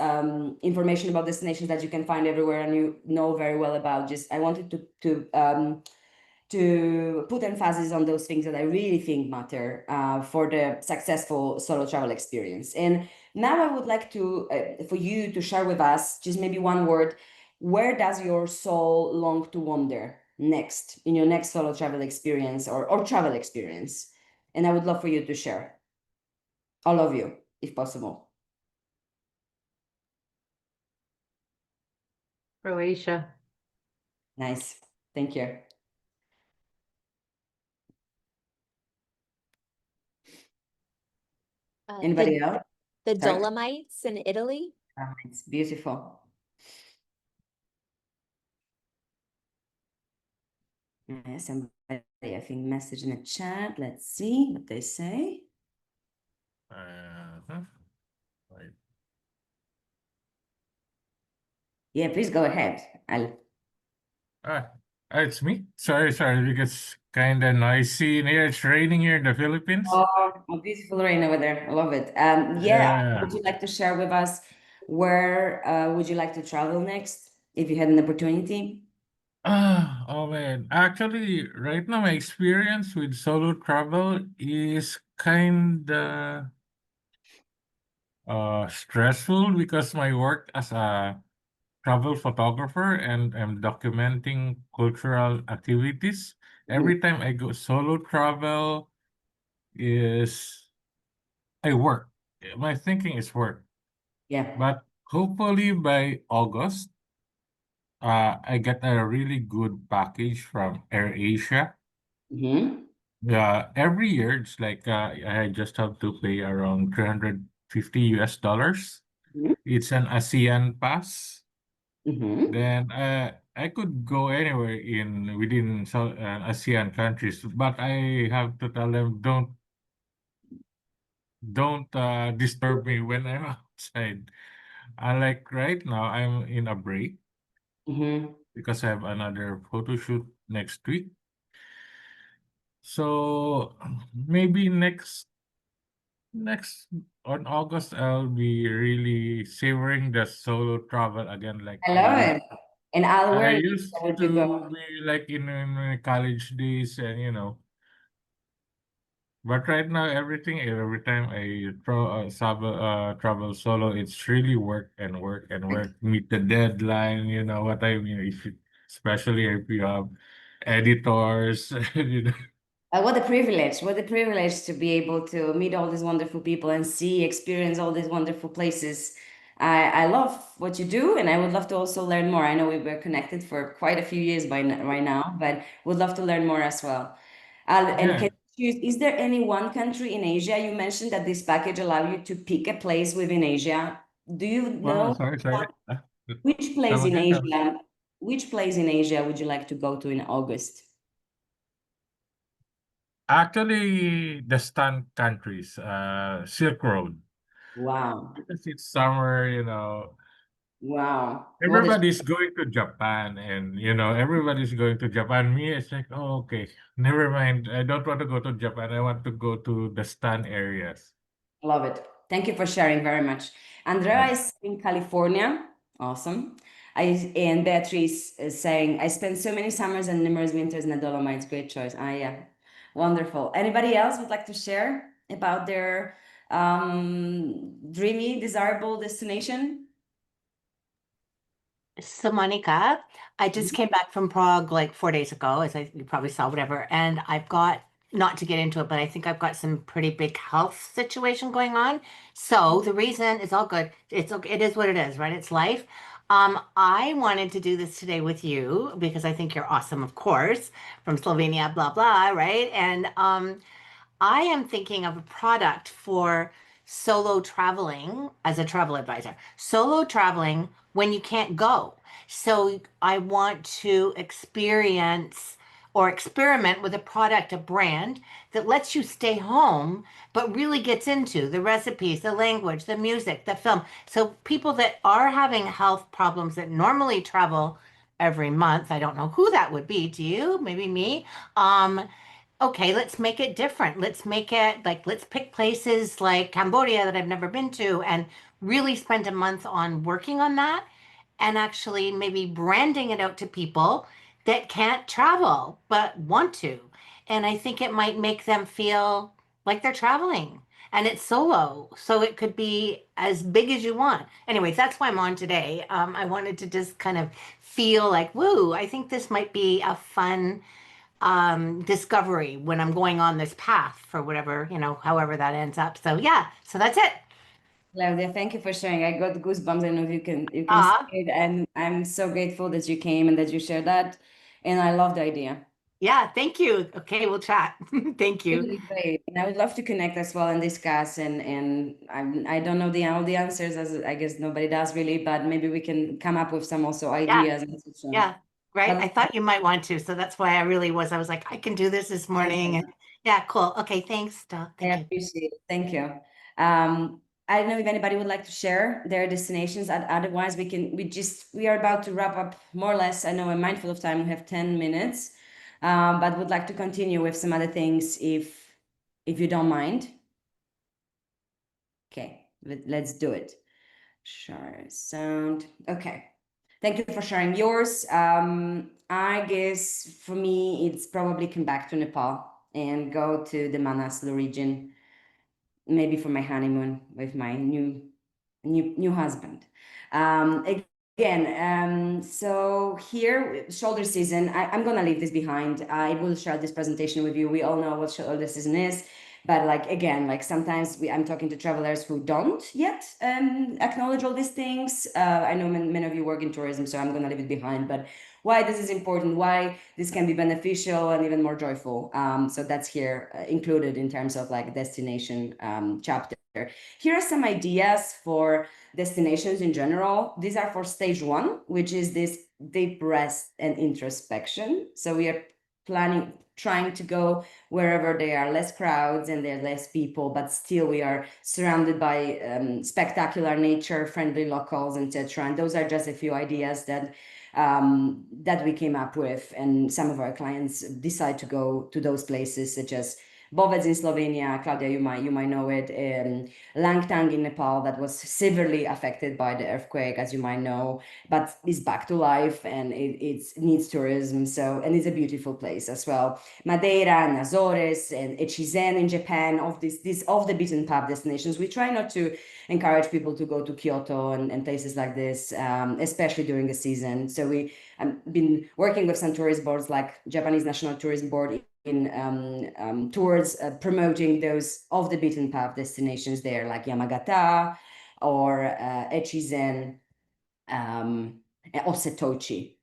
information about destinations that you can find everywhere and you know very well about. Just I wanted to put emphasis on those things that I really think matter for the successful solo travel experience. And now I would like to for you to share with us just maybe one word. Where does your soul long to wander next in your next solo travel experience or travel experience? And I would love for you to share, all of you, if possible. Croatia. Nice. Thank you. Anybody else? The Sorry? Dolomites in Italy. It's beautiful. Yes, somebody, I think, message in the chat. Let's see what they say. Right. Yeah, please go ahead. It's me. Sorry, because kind of noisy in here. It's raining here in the Philippines. Oh, beautiful rain over there. I love it. Yeah. Would you like to share with us where would you like to travel next if you had an opportunity? Oh man. Actually, right now my experience with solo travel is kind of stressful because my work as a travel photographer and I'm documenting cultural activities. Every time I go solo travel is I work. My thinking is work. Yeah. But hopefully by August, I get a really good package from AirAsia. Yeah, every year it's like I just have to pay around 350 US dollars. It's an ASEAN pass. Then I could go anywhere in within ASEAN countries, but I have to tell them don't disturb me when I'm outside. Like right now, I'm in a break because I have another photo shoot next week. So maybe next on August, I'll be really savoring the solo travel again, like I love it. And I where used would you go? to be like in my college days, and But right now, every time I travel solo, it's really work and work and work. Meet the deadline, you know what I mean? Especially if you have editors, you know. What a privilege. What a privilege to be able to meet all these wonderful people and experience all these wonderful places. I love what you do, and I would love to also learn more. I know we were connected for quite a few years right now, but would love to learn more as well. And Yeah. can you choose, is there any one country in Asia? You mentioned that this package allow you to pick a place within Asia. Do you Well, know sorry. which place Come in again. Asia? Which place in Asia would you like to go to in August? Actually, the stunt countries, Silk Road. Wow. Because it's summer, Wow. everybody's going to Japan, and everybody's going to Japan. Me, it's like, oh, okay, never mind. I don't want to go to Japan. I want to go to the stunt areas. Love it. Thank you for sharing very much. Andrea is in California. Awesome. And Beatrice is saying, I spent so many summers and numerous winters in the Dolomites. Great choice. Yeah. Wonderful. Anybody else would like to share about their dreamy, desirable destination? So, Monica, I just came back from Prague like 4 days ago, as you probably saw, whatever. And I've got, not to get into it, but I think I've got some pretty big health situation going on. So the reason it's all good. It's okay. It is what it is, right? It's life. I wanted to do this today with you because I think you're awesome, of course, from Slovenia, blah, blah, right? And I am thinking of a product for solo traveling as a travel advisor. Solo traveling when you can't go. So I want to experience or experiment with a product, a brand that lets you stay home, but really gets into the recipes, the language, the music, the film. So people that are having health problems that normally travel every month, I don't know who that would be. Do you? Maybe me. Okay, let's make it different. Let's make it like, let's pick places like Cambodia that I've never been to and really spend a month on working on that and actually maybe branding it out to people that can't travel but want to. And I think it might make them feel like they're traveling and it's solo. So it could be as big as you want. Anyways, that's why I'm on today. I wanted to just kind of feel like, woo, I think this might be a fun discovery when I'm going on this path for whatever, however that ends up. So yeah, so that's it. Claudia, thank you for sharing. I got goosebumps. I know you can Aw. see it, and I'm so grateful that you came and that you shared that. And I love the idea. Yeah, thank you. Okay, we'll chat. Thank you. Really great. And I would love to connect as well and discuss. And I don't know all the answers, as I guess nobody does really, but maybe we can come up with some also ideas. Yeah, right. But I thought you might want to, so that's why I was like, I can do this morning. And yeah, cool. Okay, thanks, Doc. I appreciate it. Thank you. I don't know if anybody would like to share their destinations. Otherwise, we are about to wrap up more or less. I know I'm mindful of time. We have 10 minutes, but would like to continue with some other things if you don't mind. Okay, let's do it. Share sound. Okay. Thank you for sharing yours. I guess for me, it's probably come back to Nepal and go to the Manaslu region, maybe for my honeymoon with my new husband. So here, shoulder season, I'm gonna leave this behind. I will share this presentation with you. We all know what shoulder season is, but sometimes I'm talking to travelers who don't yet acknowledge all these things. I know many of you work in tourism, so I'm gonna leave it behind, but why this is important, why this can be beneficial and even more joyful. So that's here included in terms of destination chapter. Here are some ideas for destinations in general. These are for stage 1, which is this deep rest and introspection. So we are trying to go wherever there are less crowds and there are less people, but still we are surrounded by spectacular nature, friendly locals, etc. And those are just a few ideas that we came up with, and some of our clients decide to go to those places, such as Bovec in Slovenia. Claudia, you might know it. Langtang in Nepal, that was severely affected by the earthquake, as you might know, but is back to life, and it needs tourism. So, and it's a beautiful place as well. Madeira and Azores and Echizen in Japan, of these off the beaten path destinations. We try not to encourage people to go to Kyoto and places like this, especially during the season. So we been working with some tourist boards like Japanese National Tourism Board in towards promoting those off the beaten path destinations there, like Yamagata or Echizen, Osetochi.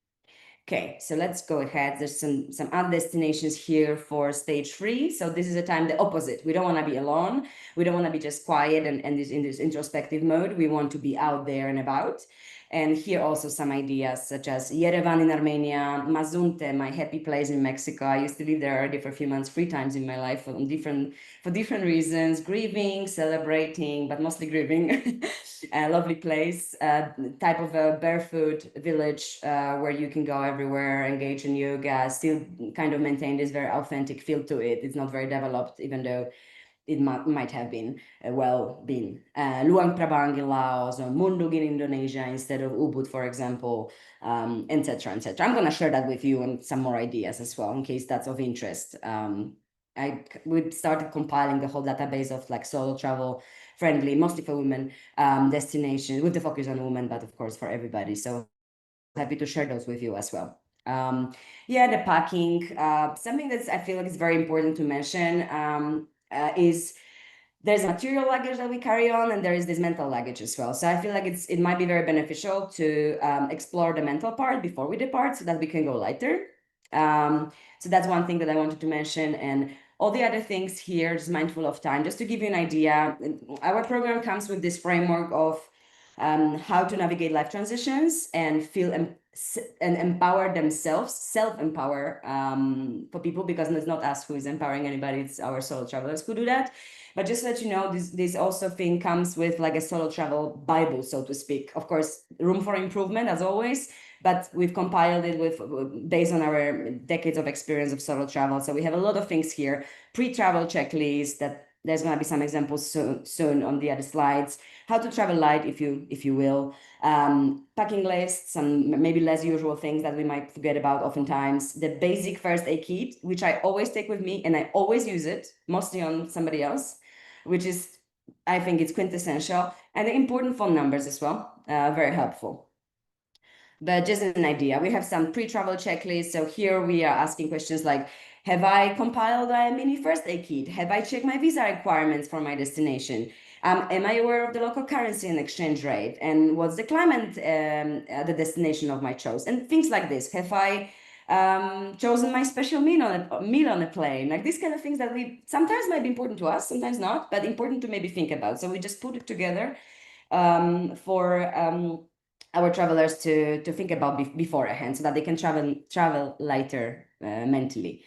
Okay, so let's go ahead. There's some other destinations here for stage 3. So this is a time the opposite. We don't want to be alone. We don't want to be just quiet and in this introspective mode. We want to be out there and about. And here also some ideas such as Yerevan in Armenia, Mazunte, my happy place in Mexico. I used to live there already for a few months, 3 times in my life for different reasons, grieving, celebrating, but mostly grieving. A lovely place, type of a barefoot village where you can go everywhere, engage in yoga, still kind of maintain this very authentic feel to it. It's not very developed, even though it might have been Luang Prabang in Laos or Mundug in Indonesia instead of Ubud, for example, etc., etc. I'm going to share that with you and some more ideas as well in case that's of interest. We started compiling the whole database of solo travel friendly, mostly for women, destinations with the focus on women, but of course for everybody. So happy to share those with you as well. The packing, something that I feel like is very important to mention is there's material luggage that we carry on, and there is this mental luggage as well. So I feel like it might be very beneficial to explore the mental part before we depart so that we can go lighter. So that's one thing that I wanted to mention. And all the other things here, just mindful of time, just to give you an idea, our program comes with this framework of how to navigate life transitions and feel and empower themselves, self-empower for people, because it's not us who is empowering anybody, it's our solo travelers who do that. But just to let you know, this also thing comes with a solo travel Bible, so to speak. Of course, room for improvement as always, but we've compiled it based on our decades of experience of solo travel. So we have a lot of things here, pre-travel checklist that there's going to be some examples soon on the other slides. How to travel light, if you will. Packing lists, some maybe less usual things that we might forget about oftentimes. The basic first aid kit, which I always take with me, and I always use it, mostly on somebody else, which is, I think it's quintessential. And the important phone numbers as well, very helpful. But just an idea, we have some pre-travel checklists. So here we are asking questions like, have I compiled a mini first aid kit? Have I checked my visa requirements for my destination? Am I aware of the local currency and exchange rate? And what's the climate at the destination of my choice? And things like this. Have I chosen my special meal on a plane? Like these kind of things that we sometimes might be important to us, sometimes not, but important to maybe think about. So we just put it together for our travelers to think about beforehand, so that they can travel lighter mentally.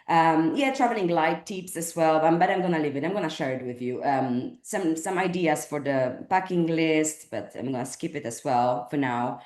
Traveling light tips as well, but I'm gonna leave it. I'm gonna share it with you. Some ideas for the packing list, but I'm gonna skip it as well for now.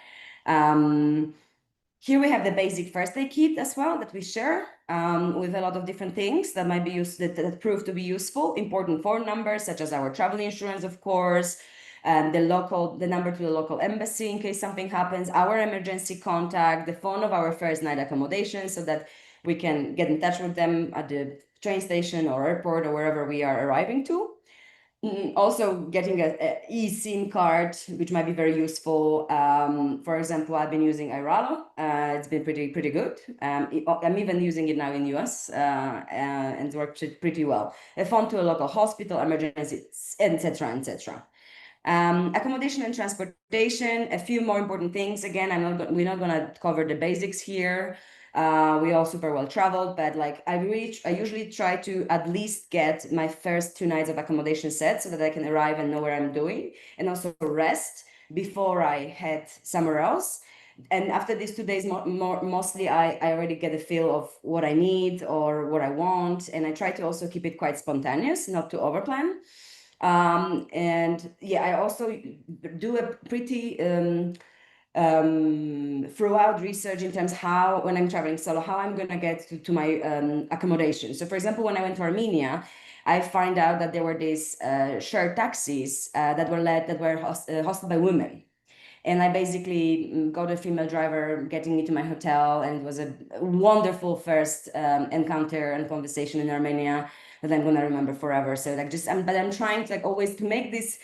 Here we have the basic first aid kit as well that we share with a lot of different things that might be used that prove to be useful. Important phone numbers such as our travel insurance, of course, the number to the local embassy in case something happens, our emergency contact, the phone of our first night accommodation so that we can get in touch with them at the train station or airport or wherever we are arriving to. Also getting a eSIM card, which might be very useful. For example, I've been using Iralo. It's been pretty good. I'm even using it now in US and it works pretty well. A phone to a local hospital, emergencies, etc., etc. Accommodation and transportation, a few more important things. Again, we're not gonna cover the basics here. We all super well traveled, but like I usually try to at least get my first 2 nights of accommodation set so that I can arrive and know what I'm doing and also rest before I head somewhere else. And after these 2 days, mostly I already get a feel of what I need or what I want. And I try to also keep it quite spontaneous, not to overplan. I also do a pretty throughout research in terms when I'm traveling solo, how I'm gonna get to my accommodation. So for example, when I went to Armenia, I find out that there were these shared taxis that were hosted by women. And I basically got a female driver getting me to my hotel, and it was a wonderful first encounter and conversation in Armenia that I'm gonna remember forever. So like but I'm trying to always to make this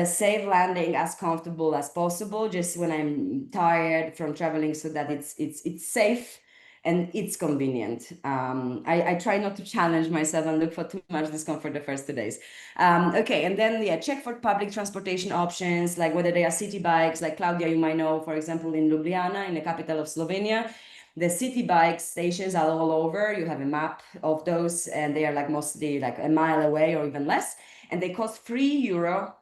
safe landing as comfortable as possible, just when I'm tired from traveling, so that it's safe and it's convenient. I try not to challenge myself and look for too much discomfort the first 2 days. Okay, and then check for public transportation options, like whether they are city bikes, like Claudia, you might know, for example, in Ljubljana, in the capital of Slovenia, the city bike stations are all over. You have a map of those, and they are like mostly like a mile away or even less, and they cost €3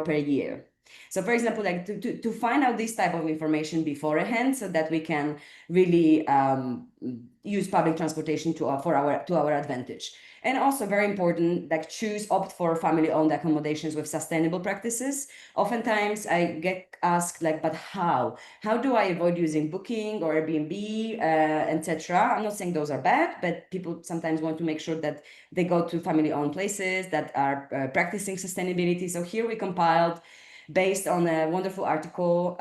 per year. So for example, like to find out this type of information beforehand so that we can really use public transportation to our advantage. And also very important, like opt for family-owned accommodations with sustainable practices. Oftentimes I get asked like, but how? How do I avoid using Booking or Airbnb, etc.? I'm not saying those are bad, but people sometimes want to make sure that they go to family-owned places that are practicing sustainability. So here we compiled, based on a wonderful article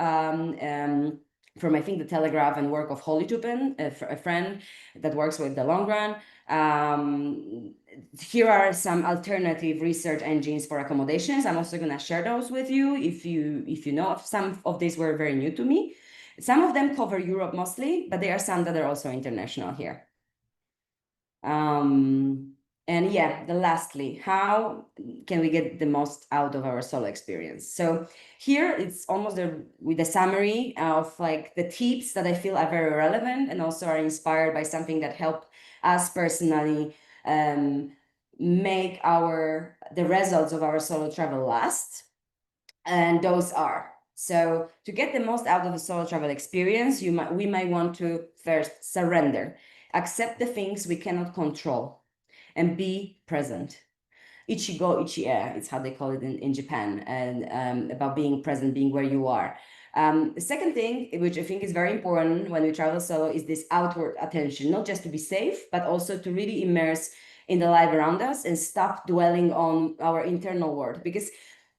from, I think, the Telegraph and work of Holly Tupin, a friend that works with the Long Run. Here are some alternative research engines for accommodations. I'm also going to share those with you if you know of. Some of these were very new to me. Some of them cover Europe mostly, but there are some that are also international here. And lastly, how can we get the most out of our solo experience? So here it's almost with a summary of like the tips that I feel are very relevant and also are inspired by something that helped us personally make the results of our solo travel last. And those are, so to get the most out of the solo travel experience, we might want to first surrender, accept the things we cannot control, and be present. Ichigo Ichie, it's how they call it in Japan, and about being present, being where you are. The second thing, which I think is very important when we travel solo, is this outward attention, not just to be safe, but also to really immerse in the life around us and stop dwelling on our internal world. Because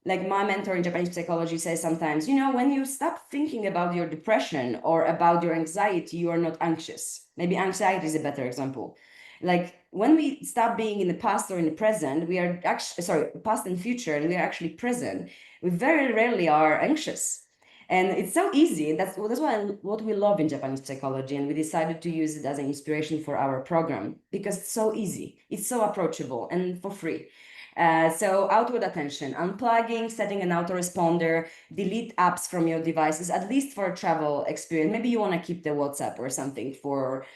like my mentor in Japanese psychology says sometimes, when you stop thinking about your depression or about your anxiety, you are not anxious. Maybe anxiety is a better example. Like when we stop being in the past or in the present, we are actually, past and future, and we are actually present. We very rarely are anxious. And it's so easy. That's what we love in Japanese psychology. And we decided to use it as an inspiration for our program because it's so easy. It's so approachable and for free. So outward attention, unplugging, setting an autoresponder, delete apps from your devices, at least for a travel experience. Maybe you want to keep the WhatsApp or something for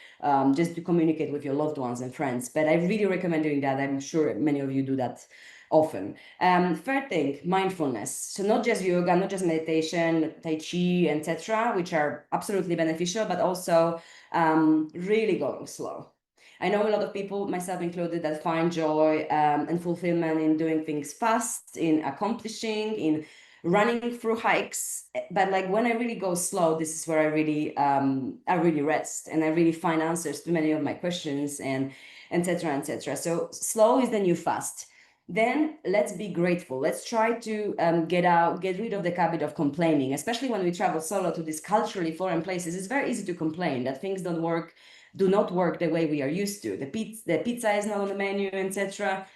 just to communicate with your loved ones and friends. But I really recommend doing that. I'm sure many of you do that often. Third thing, mindfulness. So not just yoga, not just meditation, Tai Chi, etc., which are absolutely beneficial, but also really going slow. I know a lot of people, myself included, that find joy and fulfillment in doing things fast, in accomplishing, in running through hikes. But like when I really go slow, this is where I really rest and I really find answers to many of my questions and etc. etc. So slow is the new fast. Then let's be grateful. Let's try to get rid of the habit of complaining, especially when we travel solo to these culturally foreign places. It's very easy to complain that things do not work the way we are used to. The pizza is not on the menu, etc.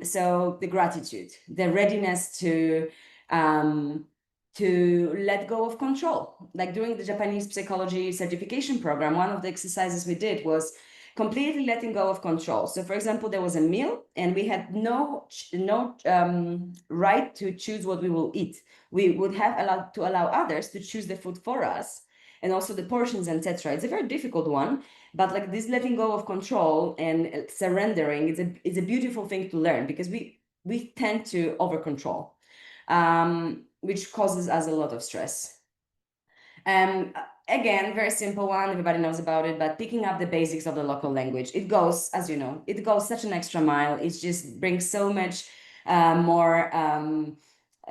So the gratitude, the readiness to let go of control. Like during the Japanese psychology certification program, one of the exercises we did was completely letting go of control. So for example, there was a meal and we had no right to choose what we will eat. We would have to allow others to choose the food for us, and also the portions, etc. It's a very difficult one, but like this letting go of control and surrendering, it's a beautiful thing to learn, because we tend to over control, which causes us a lot of stress. Again, very simple one, everybody knows about it, but picking up the basics of the local language. It goes, as you know, it goes such an extra mile. It just brings so much more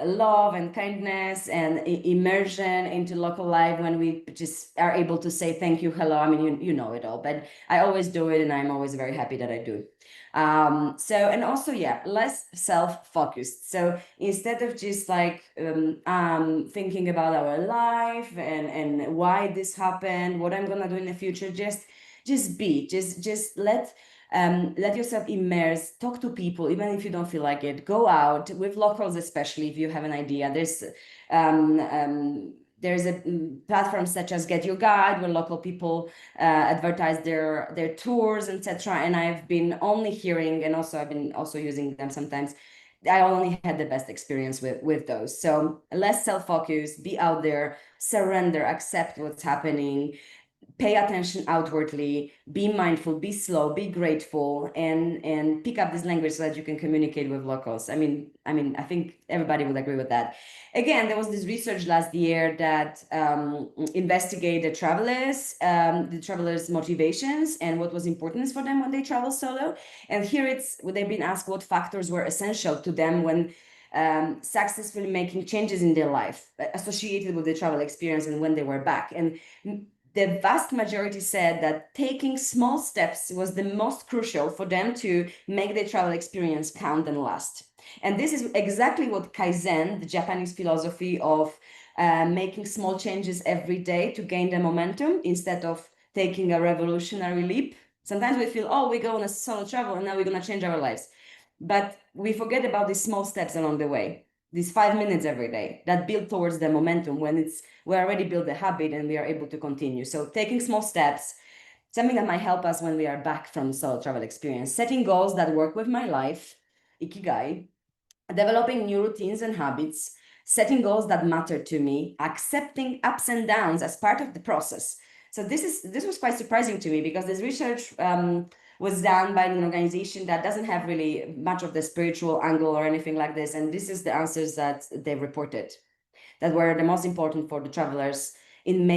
love and kindness and immersion into local life when we just are able to say thank you, hello. I mean, you know it all, but I always do it and I'm always very happy that I do. And also, yeah, less self-focused. So instead of just like thinking about our life and why this happened, what I'm gonna do in the future, just let yourself immerse, talk to people, even if you don't feel like it. Go out with locals, especially if you have an idea. There's a platform such as Get Your Guide, where local people advertise their tours, etc. And I've been only hearing, and also I've been also using them sometimes. I only had the best experience with those. So less self-focused, be out there, surrender, accept what's happening, pay attention outwardly, be mindful, be slow, be grateful, and pick up this language so that you can communicate with locals. I mean, I think everybody would agree with that. Again, there was this research last year that investigated the travelers' motivations and what was important for them when they travel solo. And here they've been asked what factors were essential to them when successfully making changes in their life associated with the travel experience and when they were back. And the vast majority said that taking small steps was the most crucial for them to make their travel experience count and last. And this is exactly what Kaizen, the Japanese philosophy of making small changes every day to gain the momentum instead of taking a revolutionary leap. Sometimes we feel, oh, we go on a solo travel and now we're going to change our lives. But we forget about these small steps along the way, these 5 minutes every day that build towards the momentum when we already built the habit and we are able to continue. So taking small steps, something that might help us when we are back from solo travel experience, setting goals that work with my life, ikigai, developing new routines and habits, setting goals that matter to me, accepting ups and downs as part of the process. So this was quite surprising to me, because this research was done by an organization that doesn't have really much of the spiritual angle or anything like this. And this is the answers that they reported that were the most important for the travelers in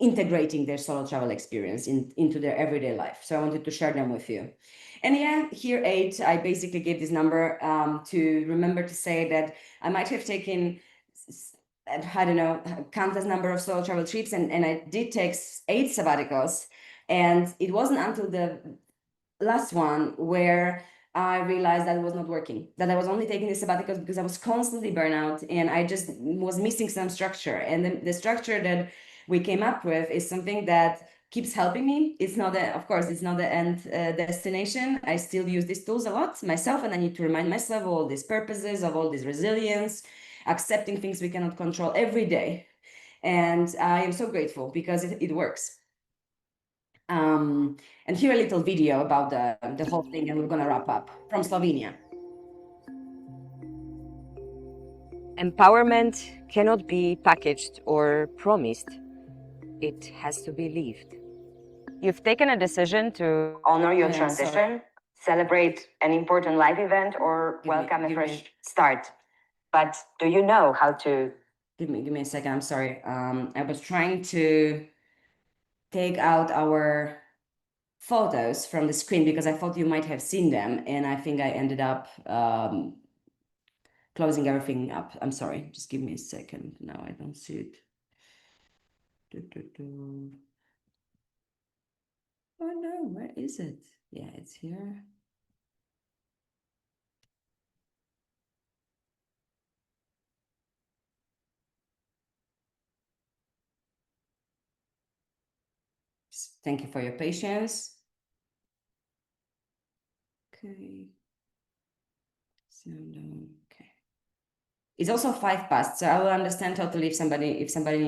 integrating their solo travel experience into their everyday life. So I wanted to share them with you. And yeah, here 8, I basically gave this number to remember to say that I might have taken, I don't know, countless number of solo travel trips, and I did take 8 sabbaticals. And it wasn't until the last one where I realized that it was not working, that I was only taking the sabbaticals because I was constantly burnout and I just was missing some structure. And the structure that we came up with is something that keeps helping me. It's not of course, it's not the end destination. I still use these tools a lot myself, and I need to remind myself of all these purposes, of all this resilience, accepting things we cannot control every day. And I am so grateful because it works. And here a little video about the whole thing, and we're gonna wrap up from Slovenia. Empowerment cannot be packaged or promised. It has to be lived. You've taken a decision to honor your transition, celebrate an important life event, or welcome a fresh start. But do you know how to? Give me a second. I'm sorry. I was trying to take out our photos from the screen because I thought you might have seen them, and I think I ended up closing everything up. I'm sorry. Just give me a second. Now I don't see it. Oh no, where is it? Yeah, it's here. Thank you for your patience. Okay. So no, okay. It's also 5 past, so I will understand totally if somebody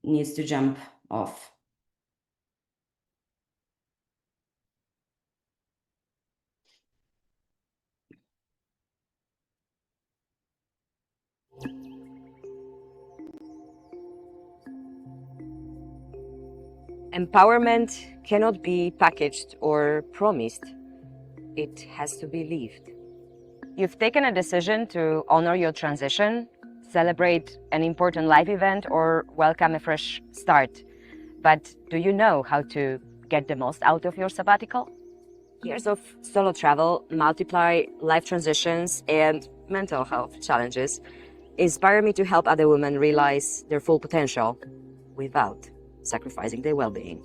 needs to jump off. Empowerment cannot be packaged or promised. It has to be lived. You've taken a decision to honor your transition, celebrate an important life event, or welcome a fresh start. But do you know how to get the most out of your sabbatical? Years of solo travel, multiply life transitions, and mental health challenges inspire me to help other women realize their full potential without sacrificing their well-being.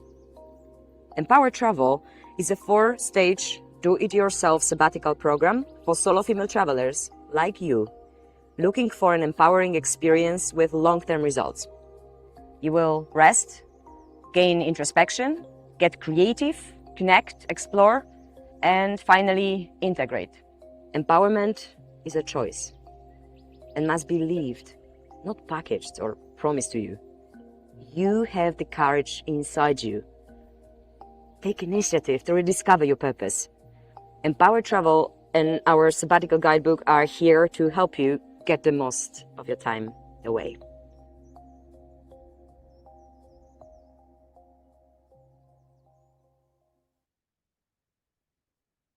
Empowered Travel is a 4-stage do-it-yourself sabbatical program for solo female travelers like you, looking for an empowering experience with long-term results. You will rest, gain introspection, get creative, connect, explore, and finally integrate. Empowerment is a choice and must be lived, not packaged or promised to you. You have the courage inside you. Take initiative to rediscover your purpose. Empowered Travel and our sabbatical guidebook are here to help you get the most of your time away.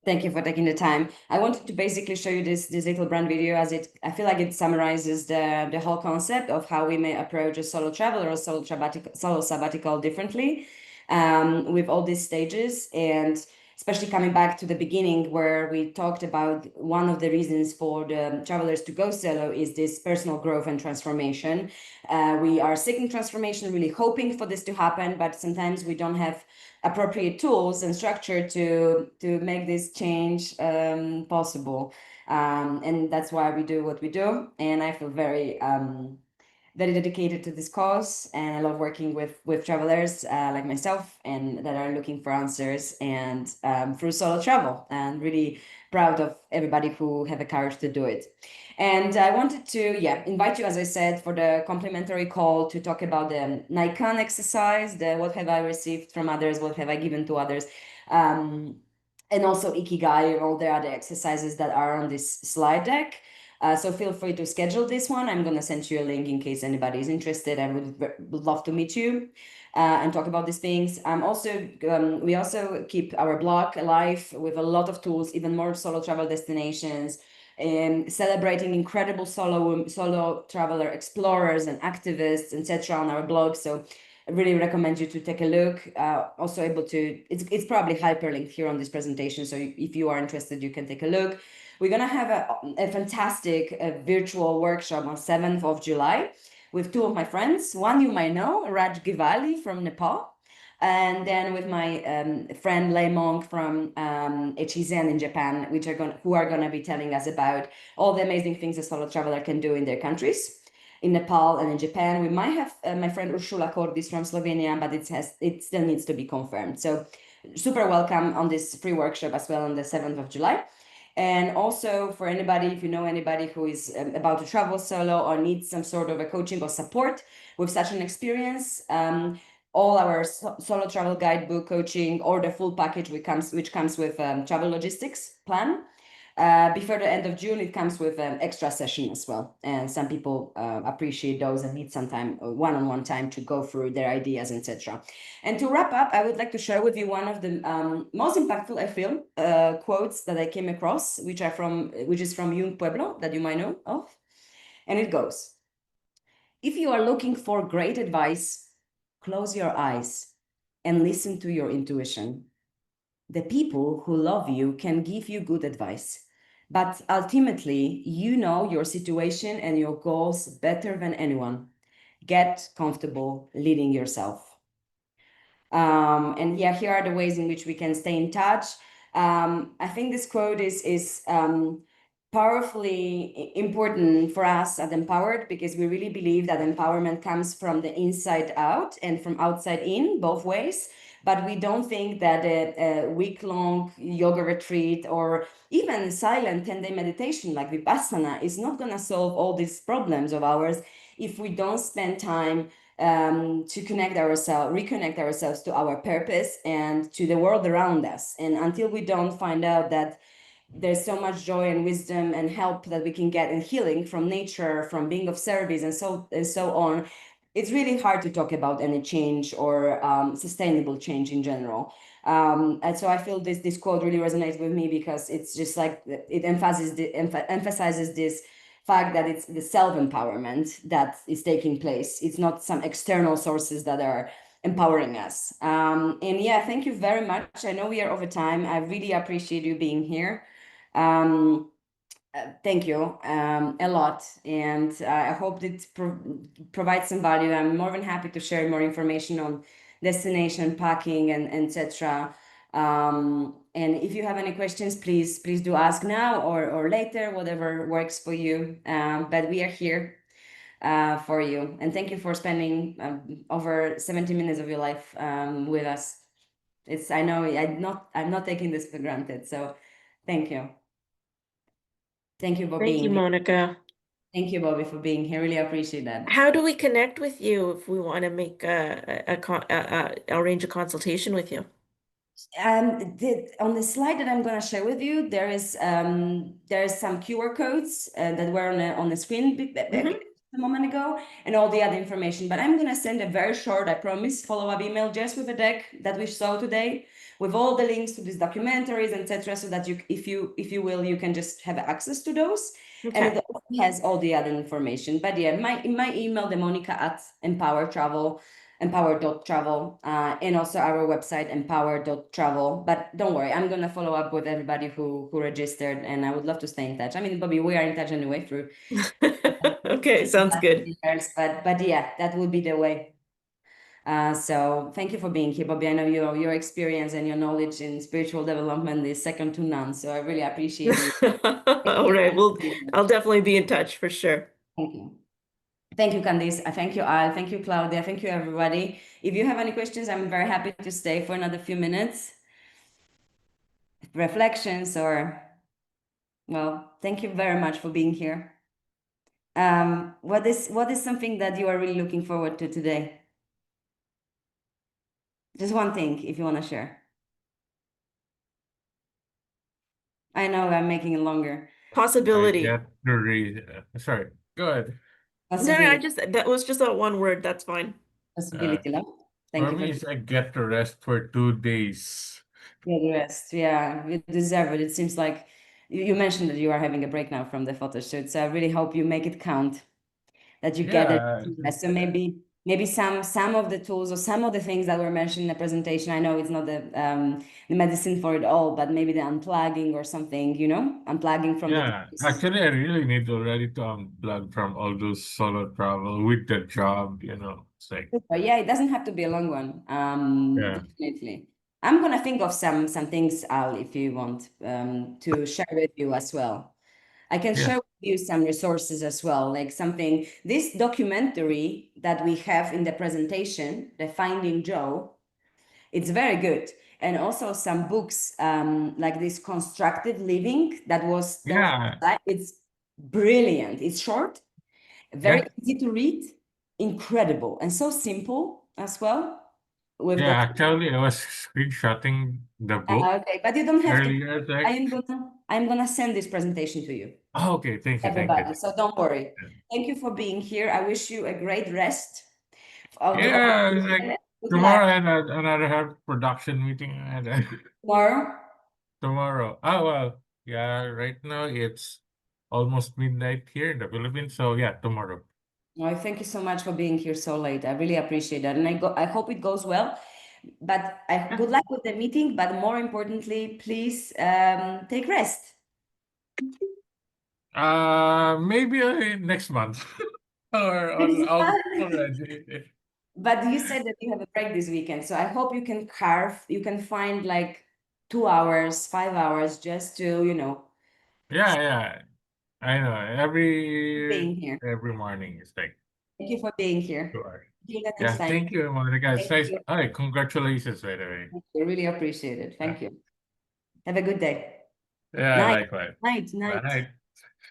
Thank you for taking the time. I wanted to basically show you this little brand video as I feel like it summarizes the whole concept of how we may approach a solo travel or a solo sabbatical differently, with all these stages, and especially coming back to the beginning where we talked about one of the reasons for the travelers to go solo is this personal growth and transformation. We are seeking transformation, really hoping for this to happen, but sometimes we don't have appropriate tools and structure to make this change possible, and that's why we do what we do. And I feel very dedicated to this cause, and I love working with travelers like myself and that are looking for answers and through solo travel, and really proud of everybody who have the courage to do it. And I wanted to invite you, as I said, for the complimentary call to talk about the Nikon exercise, the what have I received from others, what have I given to others, and also Ikigai and all the other exercises that are on this slide deck. So feel free to schedule this one. I'm going to send you a link in case anybody is interested. I would love to meet you and talk about these things. We also keep our blog alive with a lot of tools, even more solo travel destinations, celebrating incredible solo traveler explorers and activists, etc. on our blog. So I really recommend you to take a look. Also able to, it's probably hyperlinked here on this presentation. So if you are interested, you can take a look. We're going to have a fantastic virtual workshop on 7th of July with 2 of my friends. One you might know, Raj Givali from Nepal, and then with my friend Lei Monk from Echizen in Japan, who are going to be telling us about all the amazing things a solo traveler can do in their countries. In Nepal and in Japan, we might have my friend Ursula Cordis from Slovenia, but it still needs to be confirmed. So super welcome on this free workshop as well on the 7th of July. And also for anybody, if you know anybody who is about to travel solo or needs some sort of a coaching or support with such an experience, all our solo travel guidebook coaching or the full package which comes with travel logistics plan before the end of June, it comes with an extra session as well. And some people appreciate those and need some time, one-on-one time to go through their ideas, etc. And to wrap up, I would like to share with you one of the most impactful, I feel, quotes that I came across, which is from Yung Pueblo, that you might know of. And it goes, if you are looking for great advice, close your eyes and listen to your intuition. The people who love you can give you good advice, but ultimately, you know your situation and your goals better than anyone. Get comfortable leading yourself. And yeah, here are the ways in which we can stay in touch. I think this quote is powerfully important for us at Empowered, because we really believe that empowerment comes from the inside out and from outside in, both ways. But we don't think that a week-long yoga retreat or even silent 10-day meditation like Vipassana is not going to solve all these problems of ours if we don't spend time to reconnect ourselves to our purpose and to the world around us. And until we don't find out that there's so much joy and wisdom and help that we can get in healing from nature, from being of service, and so on, it's really hard to talk about any change or sustainable change in general. And so I feel this quote really resonates with me, because it's just like it emphasizes this fact that it's the self-empowerment that is taking place. It's not some external sources that are empowering us. And yeah, thank you very much. I know we are over time. I really appreciate you being here. Thank you a lot, and I hope it provides some value. I'm more than happy to share more information on destination packing and etc. And if you have any questions, please do ask now or later, whatever works for you. But we are here for you, and thank you for spending over 70 minutes of your life with us. I know I'm not taking this for granted, so thank you. Thank you for being Thank you, here. Monica. Thank you, Bobby, for being here. Really appreciate that. How do we connect with you if we want to make arrange a consultation with you? On the slide that I'm going to share with you, there is some QR codes that were on the screen a moment ago, and all the other information. But I'm going to send a very short, I promise, follow-up email just with a deck that we saw today, with all the links to these documentaries, etc., so that if you will, you can just have access to those. Okay. And it also has all the other information. But yeah, in my email, the Monica at empowered.travel, and also our website, empowered.travel. But don't worry, I'm going to follow up with everybody who registered, and I would love to stay in touch. I mean, Bobby, we are in touch anyway through. Okay, sounds good. But yeah, that would be the way. So thank you for being here, Bobby. I know your experience and your knowledge in spiritual development is second to none. So I really appreciate you. All right, well, I'll definitely be in touch for sure. Thank you. Thank you, Candice. Thank you, Al. Thank you, Claudia. Thank you, everybody. If you have any questions, I'm very happy to stay for another few minutes. Reflections well, thank you very much for being here. What is something that you are really looking forward to today? Just one thing, if you want to share. I know I'm making it longer. Possibility. Sorry, go ahead. No, that was just that one word. That's fine. Possibility, love. Thank For you. me, it's I get to rest for 2 days. Yeah, the rest. Yeah, you deserve it. It seems like you mentioned that you are having a break now from the photo shoot, so I really hope you make it count, that you get it. So maybe some of the tools or some of the things that were mentioned in the presentation. I know it's not the medicine for it all, but maybe the unplugging or something, unplugging from Yeah, actually, I really need already to unplug from all those solo travel with the job, It's like, yeah, it doesn't have to be a long one. Yeah. Definitely. I'm gonna think of some things, Al, if you want, to share with you as well. I can share with you some resources as well, like this documentary that we have in the presentation, the Finding Joe, it's very good. And also some books like this Constructive Living that was, it's brilliant. It's short, very easy to read, incredible, and so simple as well. actually, I was screenshotting the book Okay, but you don't have earlier. to. I am gonna I'm gonna send this presentation to you. Oh, okay, thank you, Everybody, so don't worry. Thank you for being here. I wish you a great rest. Yeah, it's like Good tomorrow luck. I had another production meeting. Tomorrow? Tomorrow. Oh, well, yeah, right now it's almost midnight here in the Philippines. So yeah, tomorrow. Oh, thank you so much for being here so late. I really appreciate that. And I hope it goes well. But good luck with the meeting. But more importantly, please take rest. Maybe next month or already. But you said that you have a break this weekend, so I hope you can find like 2 hours, 5 hours just to, Yeah, I know. being here. Every morning is like Thank you for being here. 2 hours. See you next Yeah, time. thank you, Monica. It's Thank nice. you. Hi, congratulations, by the way. I really appreciate it. Thank you. Have a good day. Yeah, Night. likewise. Night. Bye.